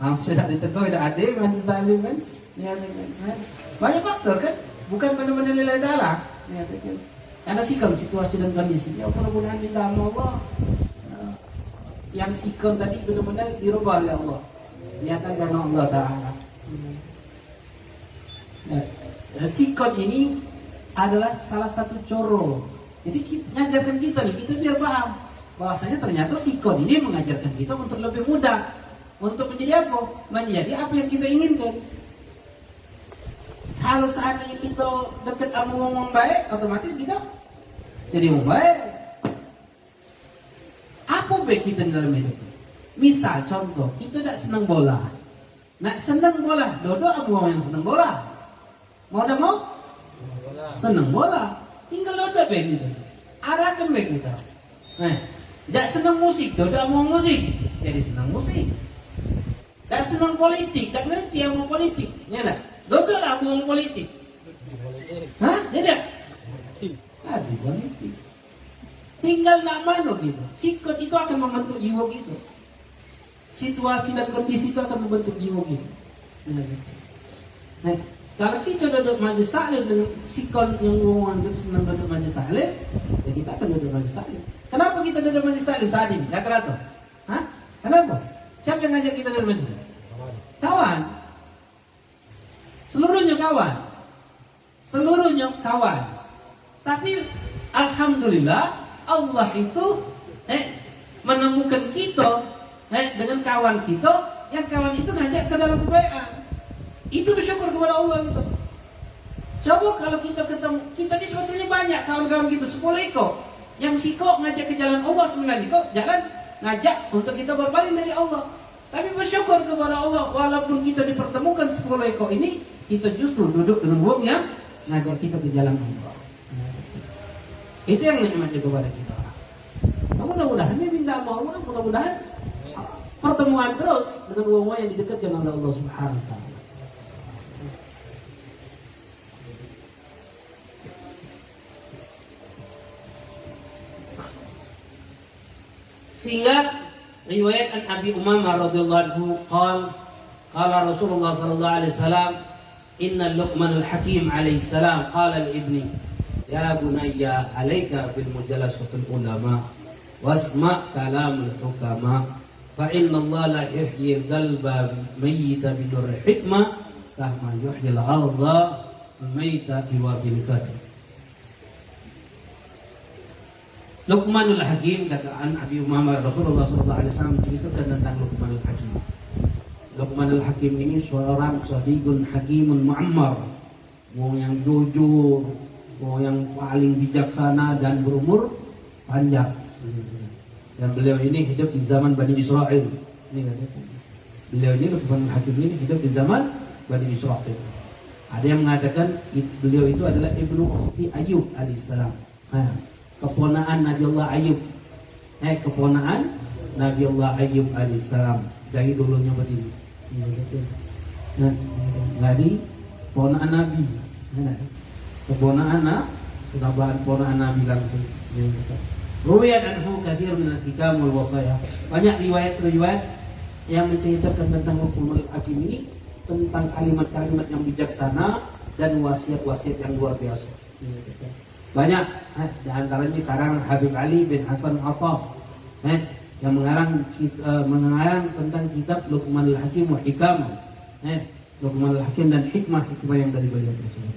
langsung sudah ditegur, tidak ada majlis taklim kan? Ya, banyak faktor kan, bukan benar-benar lillahi ta'ala. Ya, karena sikon, situasi dan kondisi. Ya, mudah-mudahan minta sama Allah. Yang sikon tadi benar-benar dirubah oleh Allah. Niatan karena Allah Ta'ala. Nah, sikon ini adalah salah satu coro. Jadi mengajarkan kita nih, kita biar paham bahwasanya ternyata sikon ini mengajarkan kita untuk lebih mudah, untuk menjadi apa? Menjadi apa yang kita inginkan. Kalau seandainya kita dekat sama orang baik, otomatis kita jadi orang baik. Apa baik kita dalam hidup? Misal contoh, kita tidak senang bola. Nak senang bola, dodok sama orang yang senang bola. Mau tak mau? Senang bola. Tinggal dodok baik kita. Arahkan baik kita. Tidak senang musik, dodok sama musik. Jadi senang musik. Tidak senang politik, tidak ngerti sama politik. Ya tak? Dodoklah sama politik. Tidak? Di politik. Tinggal nak mana gitu. Sikap itu akan membentuk jiwa gitu. Situasi dan kondisi itu akan membentuk jiwa gitu. Nah, kalau kita duduk majlis taklim dengan sikon yang ngomong senang duduk majlis taklim, ya kita akan duduk majlis taklim. Kenapa kita duduk majlis taklim saat ini? Rata-rata. Kenapa? Siapa yang ngajak kita duduk majlis? Kawan. Seluruhnya kawan. Tapi alhamdulillah Allah itu menemukan kita dengan kawan kita, yang kawan itu ngajak ke dalam kebaikan. Itu bersyukur kepada Allah gitu. Coba kalau kita ketemu, kita ini sebetulnya banyak kawan-kawan kita 10 ekor. Yang siko ngajak ke jalan Allah 9 ekor, jalan ngajak untuk kita berpaling dari Allah. Tapi bersyukur kepada Allah, walaupun kita dipertemukan 10 ekor ini, kita justru duduk dengan wong yang ngajak kita ke jalan Allah. Itu yang nikmatnya kepada kita. Mudah-mudahan ini minta sama Allah, mudah-mudahan pertemuan terus dengan wong yang didekatkan oleh Allah Subhanahu wa taala. Sehingga riwayat an Abi Umamah radhiyallahu anhu qala Rasulullah sallallahu alaihi wasallam inna Luqman al-Hakim alaihi salam qala li-ibni ya bunayya alayka bil mujalasatil ulama wasma' kalamul hukama fa inna Allah la yuhyi qalba mayyita bidur hikmah kama yuhyi al-ardha mayyita biwabil qadr. Luqmanul Hakim, kataan Abi Umamah, Rasulullah SAW ceritakan tentang Luqmanul Hakim. Luqmanul Hakim ini seorang sadiqun hakimun mu'ammar, mau yang jujur, mau yang paling bijaksana dan berumur panjang. Dan beliau ini hidup di zaman Bani Israel. Beliau ini Luqmanul Hakim ini hidup di zaman Bani Israel. Ada yang mengatakan beliau itu adalah ibnu ukhti Ayub alaihissalam. Keponaan Nabi Allah Ayub. Keponaan Nabi Allah Ayub alaihissalam. Dari dulunya begini. Dari keponaan Nabi. Keponaan Nabi langsung. Ruwayat anhu katsir min al-hikam wal wasaya. Banyak riwayat-riwayat yang menceritakan tentang Luqmanul Hakim ini, tentang kalimat-kalimat yang bijaksana dan wasiat-wasiat yang luar biasa. Banyak, di antaranya karangan Habib Ali bin Hasan Attas, yang mengarang tentang kitab Luqmanul Hakim wa Hikam, Luqmanul Hakim dan hikmah-hikmah yang dari beliau tersebut.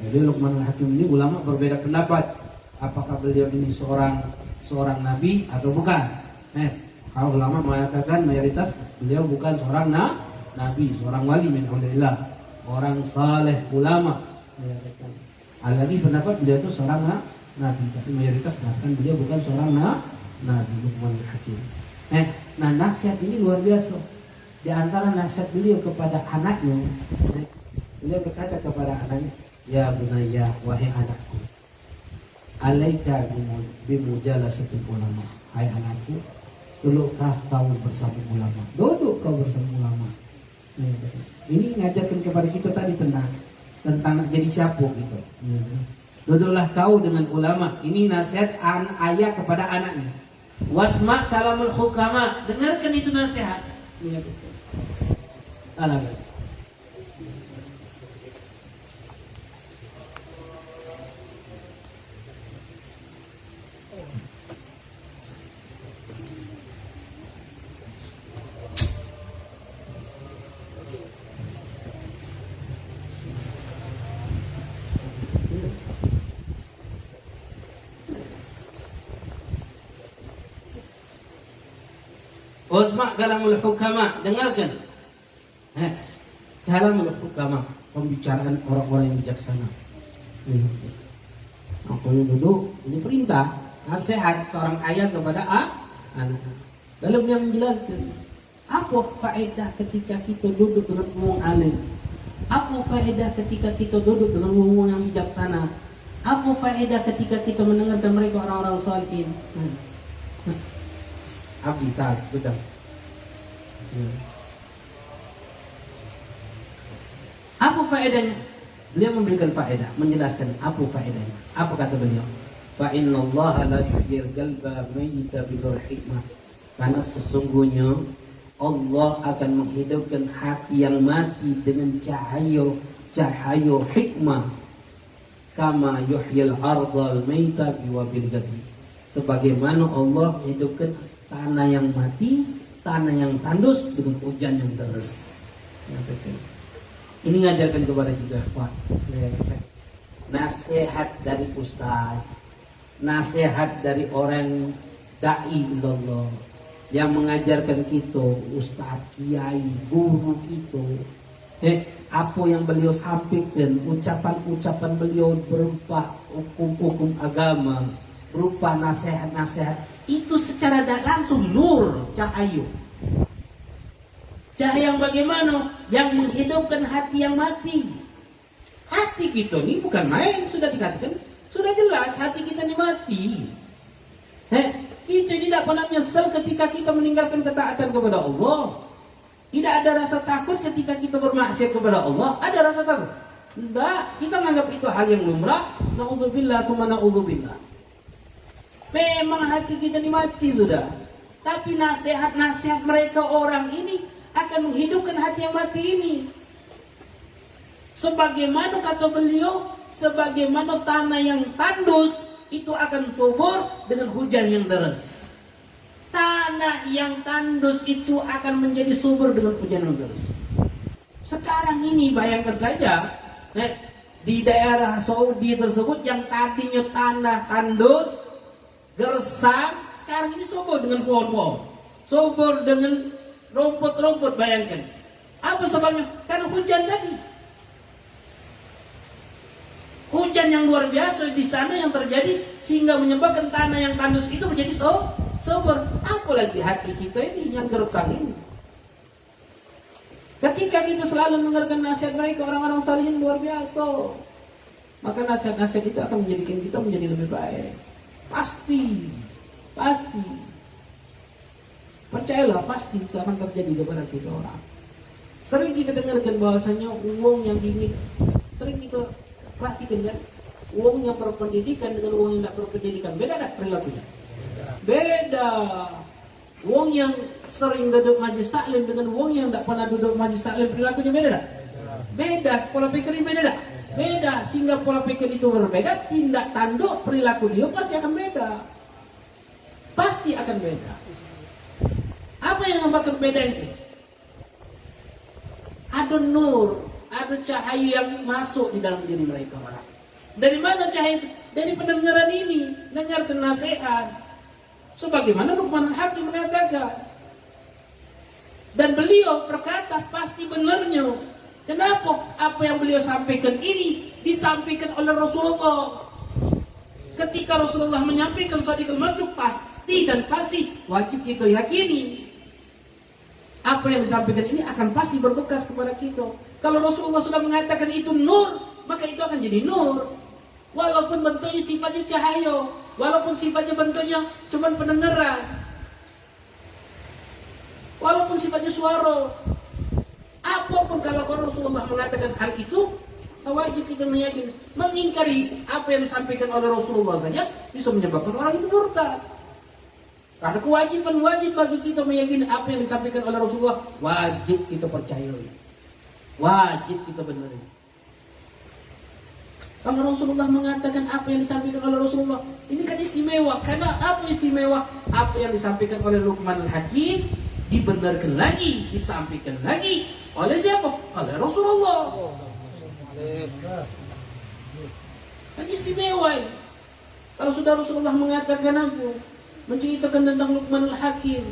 Jadi Luqmanul Hakim ini ulama berbeda pendapat, apakah beliau ini seorang nabi atau bukan. Kalau ulama mengatakan mayoritas beliau bukan seorang nabi, seorang wali min aulillah, orang saleh ulama. Lagi pendapat beliau itu seorang nabi, tapi mayoritas mengatakan beliau bukan seorang nabi. Luqmanul Hakim. Nah nasihat ini luar biasa. Di antara nasihat beliau kepada anaknya, beliau berkata kepada anaknya, ya bunayya, wahai anakku, alaika bimujalasati ulama. Hai anakku, duduklah kau bersama ulama. Duduk kau bersama ulama. Ini ngajarkan kepada kita tadi tentang jadi siapa gitu. Duduklah kau dengan ulama. Ini nasihat ayah kepada anaknya. Wasma kalamul hukama. Dengarkan itu nasihat. Alhamdulillah. Wasma' kalamul hukama, dengarkan. Kalamul hukama, pembicaraan orang-orang yang bijaksana. Aku duduk, ini perintah, nasihat seorang ayah kepada anak. Lalu dia menjelaskan, apa faedah ketika kita duduk dengan umum alim? Apa faedah ketika kita duduk dengan umum yang bijaksana? Apa faedah ketika kita mendengarkan mereka orang-orang salihin? Abdi taat, betul. Apa faedahnya? Beliau memberikan faedah, menjelaskan apa faedahnya. Apa kata beliau? Fa innallaha la yuhyil qalba mayyita bidur hikmah. Karena sesungguhnya Allah akan menghidupkan hati yang mati dengan cahaya hikmah. Kama yuhyil ardal mayyita biwabil ghadri. Sebagaimana Allah hidupkan tanah yang mati, tanah yang tandus dengan hujan yang deras. Ini ngajarkan kepada kita, Pak. Nasihat dari ustaz, nasihat dari orang dai Allah yang mengajarkan kita, ustaz, kiai, guru kita. Apa yang beliau sampaikan, ucapan-ucapan beliau berupa hukum-hukum agama, berupa nasihat-nasihat, itu secara langsung nur, cahaya. Cahaya yang bagaimana? Yang menghidupkan hati yang mati. Hati kita ini bukan main, sudah dikatakan, sudah jelas hati kita ini mati. Kita tidak pernah nyesal ketika kita meninggalkan ketaatan kepada Allah. Tidak ada rasa takut ketika kita bermaksiat kepada Allah. Ada rasa takut? Tidak, kita menganggap itu hal yang lumrah. Na'udzubillah, tsumma na'udzubillah. Memang hati kita ini mati sudah. Tapi nasihat-nasihat mereka orang ini akan menghidupkan hati yang mati ini. Sebagaimana kata beliau, sebagaimana tanah yang tandus itu akan subur dengan hujan yang deras. Tanah yang tandus itu akan menjadi subur dengan hujan yang deras. Sekarang ini bayangkan saja, di daerah Saudi tersebut yang tadinya tanah tandus, gersang, sekarang ini subur dengan pohon-pohon, subur dengan rumput-rumput. Bayangkan, apa sebabnya? Karena hujan tadi. Hujan yang luar biasa di sana yang terjadi sehingga menyebabkan tanah yang tandus itu menjadi subur. Apalagi hati kita ini yang gersang ini. Ketika kita selalu mendengarkan nasihat mereka, orang-orang salihin luar biasa, maka nasihat-nasihat itu akan menjadikan kita menjadi lebih baik. Pasti. Percayalah, pasti itu akan terjadi kepada kita orang. Sering kita dengarkan bahwasanya uang yang ingin, sering kita perhatikan kan, uang yang berpendidikan dengan uang yang tidak berpendidikan, beda tak perilakunya? Beda. Uang yang sering duduk majlis taklim dengan uang yang tidak pernah duduk majlis taklim, perilakunya beda tak? Beda. Pola pikirnya beda tak? Beda. Sehingga pola pikir itu berbeda, tindak tanduk perilaku dia pasti akan beda. Pasti akan beda. Apa yang membuat beda itu? Ada nur, ada cahaya yang masuk di dalam diri mereka. Dari mana cahaya itu? Dari pendengaran ini, dengarkan nasihat. Sebagaimana Luqman Al-Hakim mengatakan. Dan beliau berkata pasti benarnya. Kenapa? Apa yang beliau sampaikan ini disampaikan oleh Rasulullah. Ketika Rasulullah menyampaikan Shadiqul Masduq, pasti dan pasti wajib kita yakini. Apa yang disampaikan ini akan pasti berbekas kepada kita. Kalau Rasulullah sudah mengatakan itu nur, maka itu akan jadi nur. Walaupun bentuknya sifatnya cahaya, walaupun sifatnya bentuknya cuma pendengaran, walaupun sifatnya suara, apapun kalau Rasulullah mengatakan hal itu, wajib kita meyakini. Mengingkari apa yang disampaikan oleh Rasulullah saja bisa menyebabkan orang itu murtad. Karena kewajiban wajib bagi kita meyakini apa yang disampaikan oleh Rasulullah, wajib kita percayai, wajib kita benari. Kalau Rasulullah mengatakan apa yang disampaikan oleh Rasulullah, ini kan istimewa. Karena apa istimewa? Apa yang disampaikan oleh Luqman Al-Hakim dibenarkan lagi, disampaikan lagi oleh siapa? Oleh Rasulullah. Kan istimewa ini. Kalau sudah Rasulullah mengatakan apa? Menceritakan tentang Luqman Al-Hakim,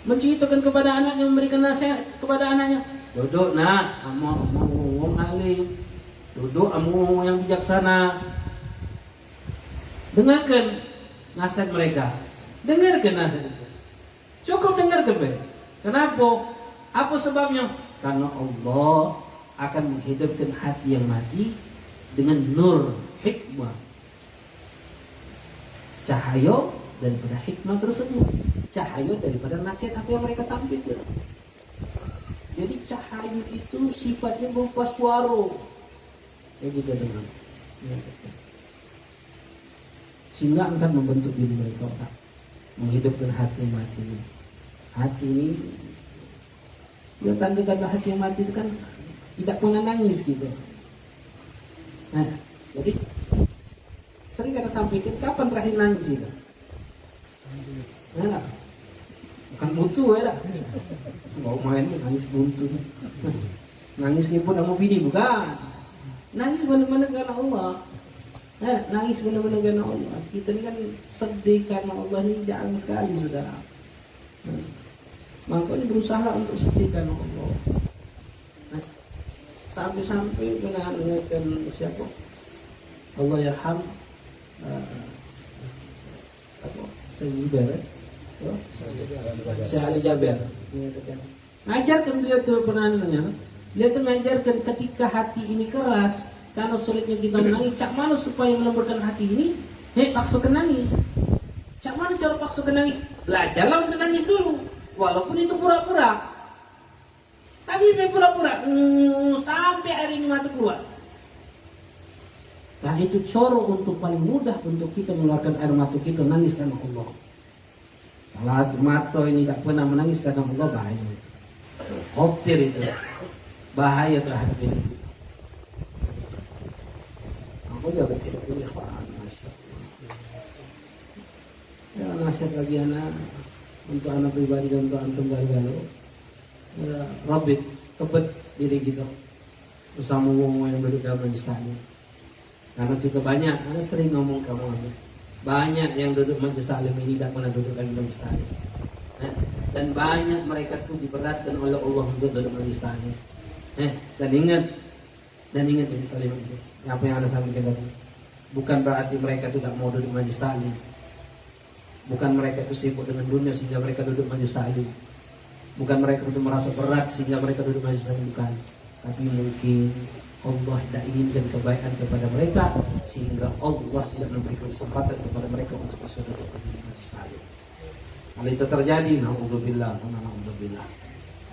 menceritakan kepada anaknya, memberikan nasihat kepada anaknya, duduk nak, amu alim, duduk amu yang bijaksana. Dengarkan nasihat mereka, dengarkan nasihat itu. Cukup dengarkan baik. Kenapa? Apa sebabnya? Karena Allah akan menghidupkan hati yang mati dengan nur hikmah, cahaya daripada hikmah tersebut, cahaya daripada nasihat apa yang mereka sampaikan. Jadi cahaya itu sifatnya berupa suara. Ya juga dengan sehingga akan membentuk diri mereka, menghidupkan hati yang mati. Hati ini, ya tanda-tanda hati yang mati itu kan tidak pernah nangis gitu. Nah, jadi sering kita sampaikan, kapan terakhir nangis itu? Nah, bukan buntu ya, mau main nangis buntu, nangis ni pun mau bini bukan, nangis benar-benar karena Allah. Nah, nangis benar-benar karena Allah. Kita ni kan sedih karena Allah ni jarang sekali saudara. Makanya berusaha untuk sedih karena Allah. Nah, sampai-sampai kena ingatkan siapa? Allah yarham Syekh Jaber. Ngajarkan beliau tuh penanya. Dia tuh ngajarkan ketika hati ini keras karena sulitnya kita menangis. Cak mana supaya melembutkan hati ini? Paksakan nangis. Cak mana cara paksakan nangis? Belajarlah untuk nangis dulu, walaupun itu pura-pura. Tapi pura-pura sampai air ini mati keluar. Nah itu cara untuk paling mudah untuk kita mengeluarkan air mata kita, nangis karena Allah. Kalau air mata ini tak pernah menangis karena Allah, bahaya. Khotir itu, bahaya terhadap diri kita. Aku juga tidak punya ikhwan, ya nasihat bagi anak, untuk anak pribadi dan untuk antum galau. Ya, Rabbit, kebet diri kita bersama orang yang berduduk dalam majlis taklim. Karena juga banyak, karena sering ngomong kamu Banyak yang duduk majelis taklim ini tidak pernah duduk di majelis taklim. Dan banyak mereka tuh diberatkan oleh Allah untuk duduk majelis taklim. Dan ingat ini kalimat itu. Apa yang Anda sampaikan tadi. Bukan berarti mereka itu tidak mau duduk majelis taklim. Bukan mereka itu sibuk dengan dunia sehingga mereka duduk majelis taklim. Bukan mereka itu merasa berat sehingga mereka duduk majelis taklim, bukan. Tapi mungkin Allah tidak inginkan kebaikan kepada mereka sehingga Allah tidak memberikan kesempatan kepada mereka untuk bisa duduk di majelis taklim. Kalau itu terjadi, naudzubillah.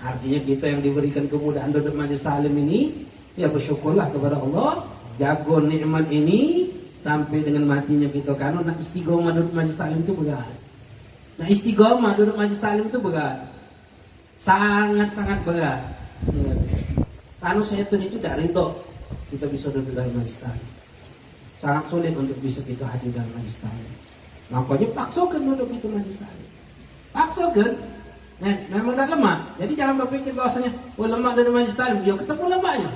Artinya kita yang diberikan kemudahan duduk majelis taklim ini, ya bersyukurlah kepada Allah, jago nikmat ini sampai dengan matinya kita. Karena nak istiqomah duduk majelis taklim itu berat. Nah istiqomah duduk majelis taklim itu berat, sangat berat. Karena saya itu tidak ridho kita bisa duduk dalam majelis taklim. Sangat sulit untuk bisa kita hadir dalam majelis taklim. Makanya paksakan duduk itu majelis taklim. Paksakan. Memang dah lemah. Jadi jangan berpikir bahwasanya lemah dari majelis taklim, dia ketemu lemahnya.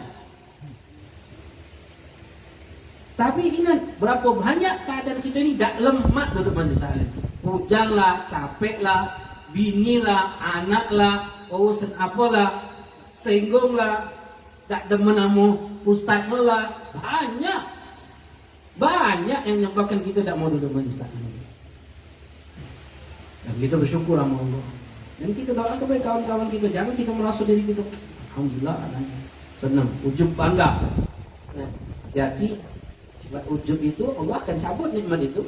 Tapi ingat berapa banyak keadaan kita ini tidak lemah duduk majelis taklim. Hujanlah, capeklah, binilah, anaklah, urusan apalah, singgunglah, tak demenamu, ustaz lah, banyak yang menyebabkan kita tidak mau duduk majelis taklim. Dan kita bersyukur sama Allah. Dan kita doa kepada kawan-kawan kita, jangan kita merasa diri kita alhamdulillah, senang, ujub bangga. Hati-hati, sifat ujub itu Allah akan cabut nikmat itu.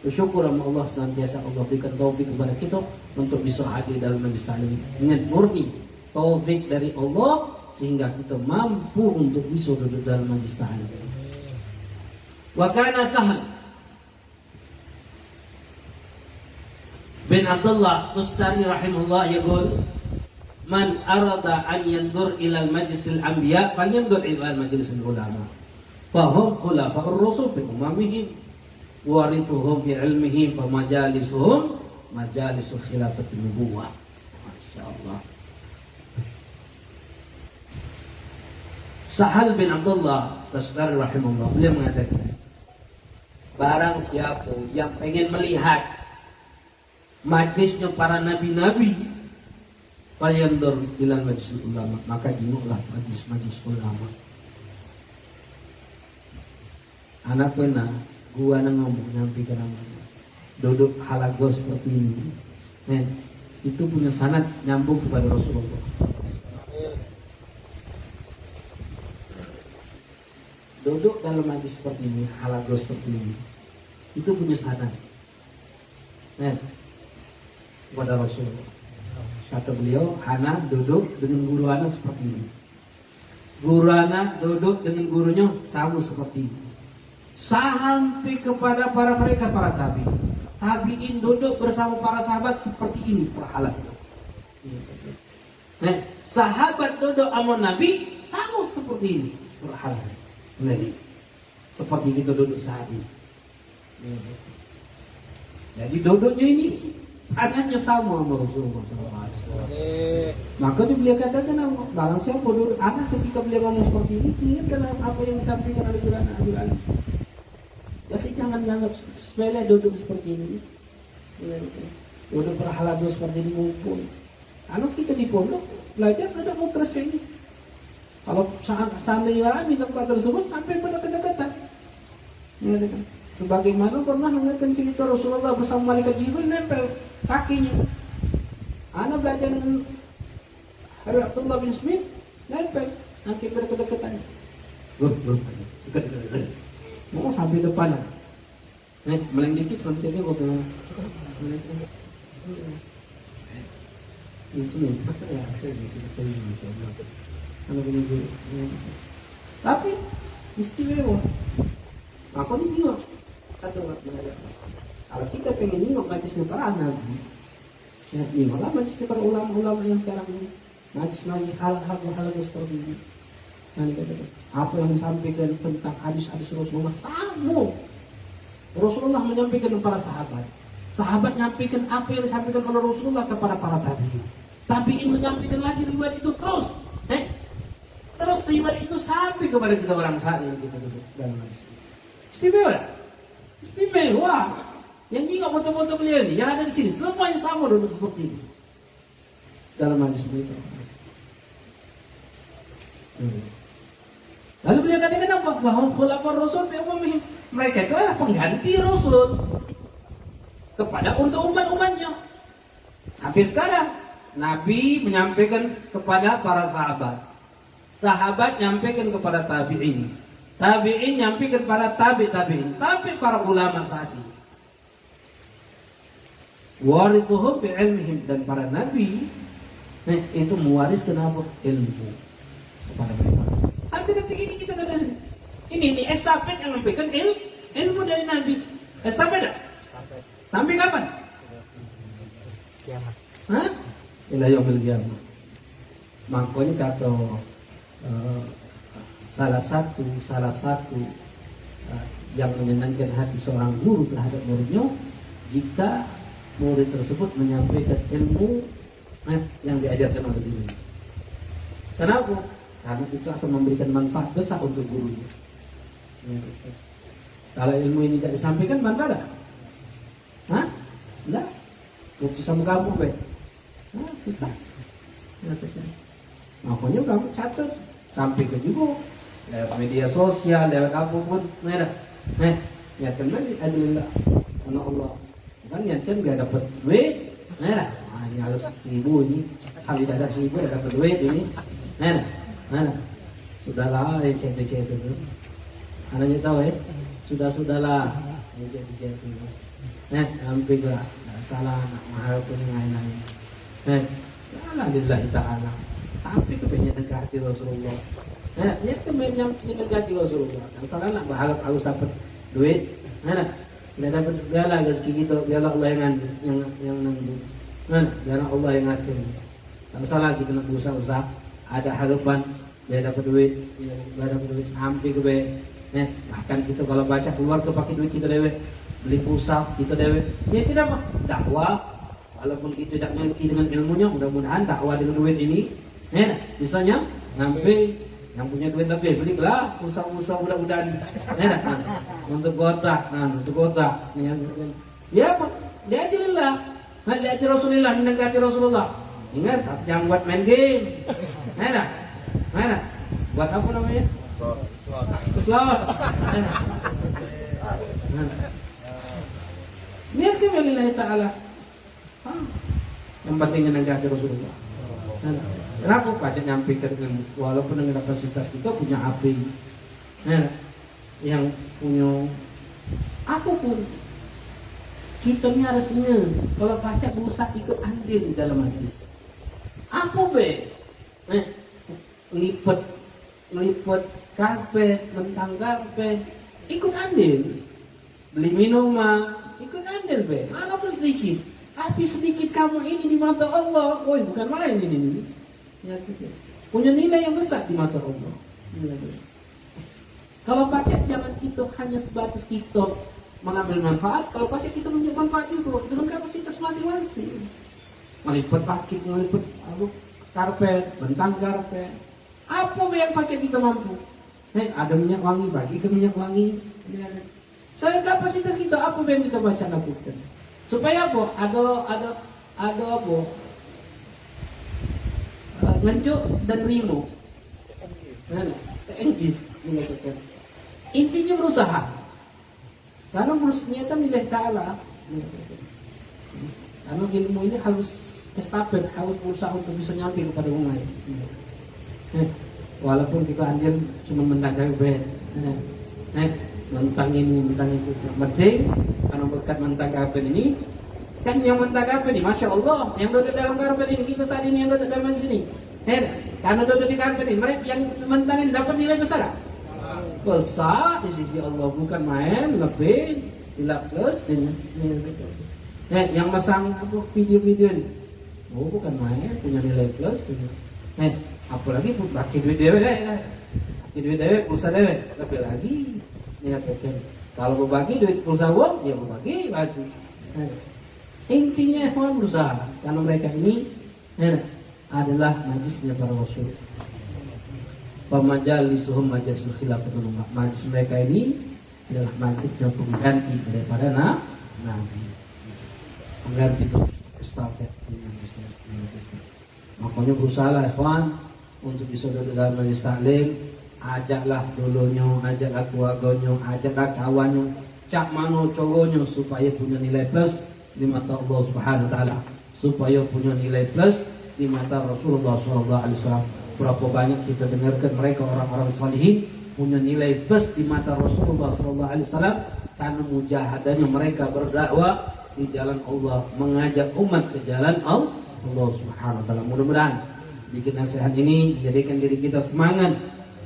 Bersyukur sama Allah senantiasa Allah berikan taufik kepada kita untuk bisa hadir dalam majelis taklim dengan murni taufik dari Allah sehingga kita mampu untuk bisa duduk dalam majelis taklim. Wa kana Sahal bin Abdullah Tustari rahimahullah yaqul man arada an yandur ila majlisil anbiya falyandur ila majlisil ulama fahum khulafa'ur rasul bi umamihim warithuhum bi ilmihim fa majalisuhum majalisul khilafatin nubuwah. Masyaallah. Sahal bin Abdullah Tustari rahimahullah beliau mengatakan, barang siapa yang pengen melihat majlisnya para nabi-nabi, falyandur ila majlis ulama, maka jenguklah majlis ulama. Anak pernah gua ngomong nyampe ke namanya duduk halago seperti ini, itu punya sanad nyambung kepada Rasulullah. Duduk dalam majlis seperti ini, halago seperti ini, itu punya sanad kepada Rasulullah. Kata beliau, Hana duduk dengan guru Hana seperti ini. Guru Hana duduk dengan gurunya sama seperti ini. Sampai kepada para tabi'in. Tabi'in duduk bersama para sahabat seperti ini perhalat. Sahabat duduk sama Nabi sama seperti ini perhalat. Seperti kita duduk saat ini. Jadi duduknya ini sanadnya sama sama Rasulullah SAW. Maka beliau katakan, barang siapa duduk anak ketika beliau ngomong seperti ini, ingatkan apa yang disampaikan oleh Quran. Jadi jangan dianggap sepele duduk seperti ini. Duduk berhalado seperti ini ngumpul. Anak kita di pondok belajar ada mutras kayak ini. Kalau seandainya alami tempat tersebut sampai pada kedekatan. Sebagaimana pernah mendengarkan cerita Rasulullah bersama malaikat Jibril nempel kakinya. Anak belajar dengan Harun Abdullah bin Smith nempel kaki pada kedekatan. Mau sampai depan. Meleng dikit sampai dia kok. Di sini ya, saya di sini tapi istimewa. Apa nih juga? Kata kalau kita pengen nengok majlisnya para nabi, ya nengoklah majlisnya para ulama-ulama yang sekarang ini. Majlis hal-hal seperti ini. Apa yang disampaikan tentang hadis-hadis Rasulullah sama. Rasulullah menyampaikan kepada sahabat. Sahabat menyampaikan apa yang disampaikan oleh Rasulullah kepada para tabi'in. Tabi'in menyampaikan lagi riwayat itu terus. Terus riwayat itu sampai kepada kita orang saat ini kita duduk dalam majlis. Istimewa. Istimewa. Yang juga foto-foto beliau ini, yang ada di sini, semuanya sama duduk seperti ini. Dalam hadis itu. Lalu beliau katakan apa? Bahwa khulafur Rasul mereka itu adalah pengganti Rasul kepada untuk umat-umatnya. Sampai sekarang Nabi menyampaikan kepada para sahabat, sahabat menyampaikan kepada tabi'in, tabi'in menyampaikan kepada tabi'in, sampai para ulama saat ini. Warithuhum bi'ilmihim, dan para nabi itu mewariskan apa? Ilmu kepada mereka. Sampai detik ini kita ada sini. Ini estafet yang menyampaikan ilmu dari Nabi. Estafet dah? Sampai kapan? Kiamat. Hah? Ila yaumil qiyamah. Makanya kata salah satu yang menyenangkan hati seorang guru terhadap muridnya jika murid tersebut menyampaikan ilmu yang diajarkan oleh gurunya. Kenapa? Karena itu akan memberikan manfaat besar untuk gurunya. Kalau ilmu ini tidak disampaikan, manfaat? Hah? Enggak. Waktu sama kamu, be. Susah. Makanya kamu catat sampai ke juga lewat media sosial, lewat apapun. Ya kembali adillah karena Allah. Kan niatkan biar dapat duit. Hanya harus 1.000 ini. Kalau tidak ada 1.000 tidak dapat duit ini. Sudahlah chat itu. Anaknya tahu sudahlah chat itu. Sampai ke salah nak mahal pun yang lain. Alhamdulillah ta'ala. Tapi kepengen dekati Rasulullah. Niat kepengen dekati Rasulullah. Kalau salah nak berharap harus dapat duit. Tidak dapat segala rezeki kita, biarlah Allah yang nanggung. Biarlah Allah yang ngatur. Kalau salah kita nak berusaha, ada harapan dia dapat duit, dia dapat duit sampai ke bahkan kita kalau baca keluar ke pakai duit kita dewe, beli pulsa kita dewe. Dia tidak apa? Dakwah. Walaupun kita tidak mengerti dengan ilmunya, mudah-mudahan dakwah dengan duit ini, misalnya sampai yang punya duit lebih belilah pulsa-pulsa mudah-mudahan, untuk kotak, ya apa? Dia ajarillah, dia ajar Rasulullah, mendekati Rasulullah. Ingat, jangan buat main game, mana? Buat apa namanya? Slot. Niat kembali ta'ala. Yang penting mendekati Rasulullah. Kenapa pajak nyampaikan ilmu? Walaupun dengan kapasitas kita punya HP, yang punya apapun, kita ni harusnya kalau pajak berusaha ikut andil di dalam hadis. Apa be? Lipet karpet, mentang karpet, ikut andil. Beli minuman, ikut andil be. Walaupun sedikit, tapi sedikit kamu ini di mata Allah, bukan main ini. Punya nilai yang besar di mata Allah. Kalau pajak jangan kita hanya sebatas kita mengambil manfaat. Kalau pajak kita mengambil manfaat juga dengan kapasitas masing-masing. Melipet pakit, melipet karpet, bentang karpet. Apa yang pajak kita mampu? Ada minyak wangi, bagi ke minyak wangi. Saya kapasitas kita apa yang kita baca lakukan? Supaya apa? Ada apa? Nganjuk dan rimo. Intinya berusaha. Karena niatan nilai ta'ala. Karena ilmu ini harus estafet, harus berusaha untuk bisa nyampe kepada orang lain. Walaupun kita andil cuma mentang bed, mentang ini, mentang itu. Penting karena berkat mentang karpet ini, kan yang mentang karpet ini, masya Allah, yang duduk dalam karpet ini, kita saat ini yang duduk dalam sini. Karena duduk di karpet ini, mereka yang mentang ini dapat nilai besar tak? Besar di sisi Allah, bukan main, lebih, tidak plus, yang masang video-video ini, bukan main, punya nilai plus, apalagi pakai duit dewe, pulsa dewe, lebih lagi, kalau berbagi duit pulsa uang, ya berbagi baju. Intinya mau berusaha, karena mereka ini adalah majlisnya para rasul. Pemajalisuhum majlisul khilafatul ummah. Majlis mereka ini adalah bangkitnya pengganti daripada nabi, pengganti terus estafet. Makanya berusaha ikhwan untuk bisa dalam majelis taklim, ajaklah dulunya, ajaklah keluarganya, ajaklah kawannya, cak mano cogonyo supaya punya nilai plus di mata Allah Subhanahu wa taala, supaya punya nilai plus di mata Rasulullah sallallahu alaihi wasallam. Berapa banyak kita dengarkan mereka orang-orang salihin punya nilai plus di mata Rasulullah sallallahu alaihi wasallam karena mujahadahnya mereka berdakwah di jalan Allah, mengajak umat ke jalan Allah Subhanahu wa taala. Mudah-mudahan sedikit nasihat ini menjadikan diri kita semangat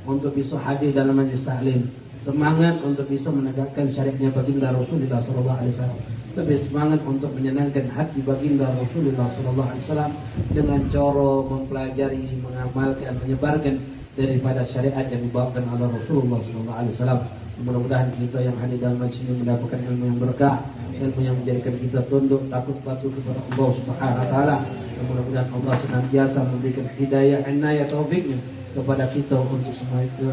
untuk bisa hadir dalam majelis taklim, semangat untuk bisa menegakkan syariatnya baginda Rasulullah sallallahu alaihi wasallam, lebih semangat untuk menyenangkan hati baginda Rasulullah sallallahu alaihi wasallam dengan cara mempelajari, mengamalkan, menyebarkan daripada syariat yang dibawakan oleh Rasulullah sallallahu alaihi wasallam. Mudah-mudahan kita yang hadir dalam majlis ini mendapatkan ilmu yang berkah, ilmu yang menjadikan kita tunduk takut patuh kepada Allah Subhanahu wa taala. Mudah-mudahan Allah senantiasa memberikan hidayah, inayah, taufiknya kepada kita untuk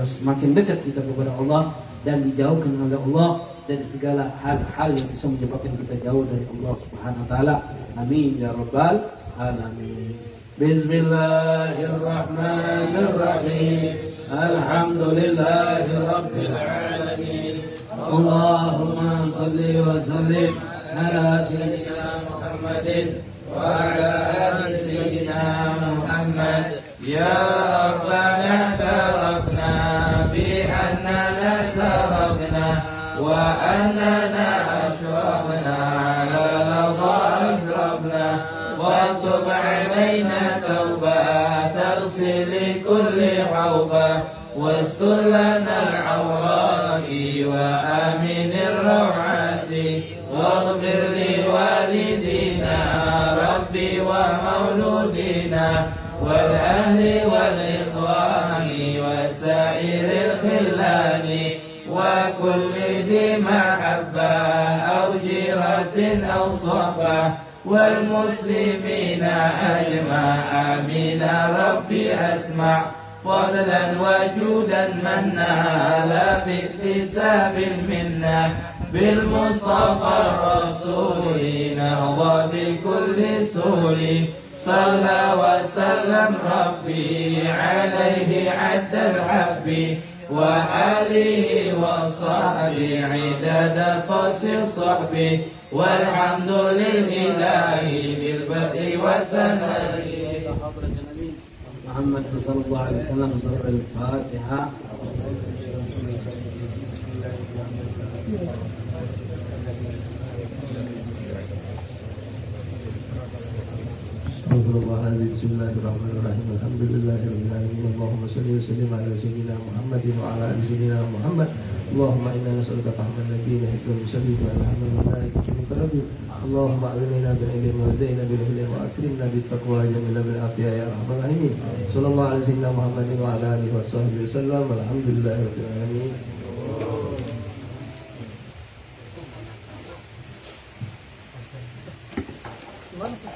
semakin dekat kita kepada Allah dan dijauhkan oleh Allah dari segala hal-hal yang bisa menyebabkan kita jauh dari Allah Subhanahu wa taala. Amin ya rabbal alamin. Bismillahirrahmanirrahim. Alhamdulillahi rabbil alamin. Allahumma salli wa sallim ala sayyidina Muhammadin wa ala ali sayyidina Muhammad. Ya Rabbana tarafna bi annana tarafna wa annana ashrafna ala ladha ashrafna wa tub alaina tawbah taghsil likulli hawbah واستر لنا العورات وآمن الروعات واغفر لوالدينا ربي ومولودينا والأهل والإخوان وسائر الخلان وكل ذي محبة أو جيرة أو صحبة والمسلمين أجمع آمين ربي أسمع فضلا وجودا منا لا باكتساب منا بالمصطفى الرسول نرضى بكل سول صلى وسلم ربي عليه عد الحب وآله وصحبه عدد قص الصحب والحمد لله بالبدء والتنهي. محمد صلى الله عليه وسلم سورة الفاتحة. Bismillahirrahmanirrahim. Bismillahirrahmanirrahim. Alhamdulillahirabbil alamin. Allahumma shalli wa sallim ala sayyidina Muhammadin wa ala ali sayyidina Muhammad. Allahumma inna nas'aluka fahman nabiyina hikmah musallim wa alhamdul malaikati mukarrabin. Allahumma aghnina bil ilmi wa zayyina bil hilmi wa akrimna bit taqwa wa jamilna bil afiya ya arhamar rahimin. Sallallahu alaihi sayyidina Muhammadin wa ala alihi wa sahbihi wasallam. Alhamdulillahirabbil alamin. Langsung.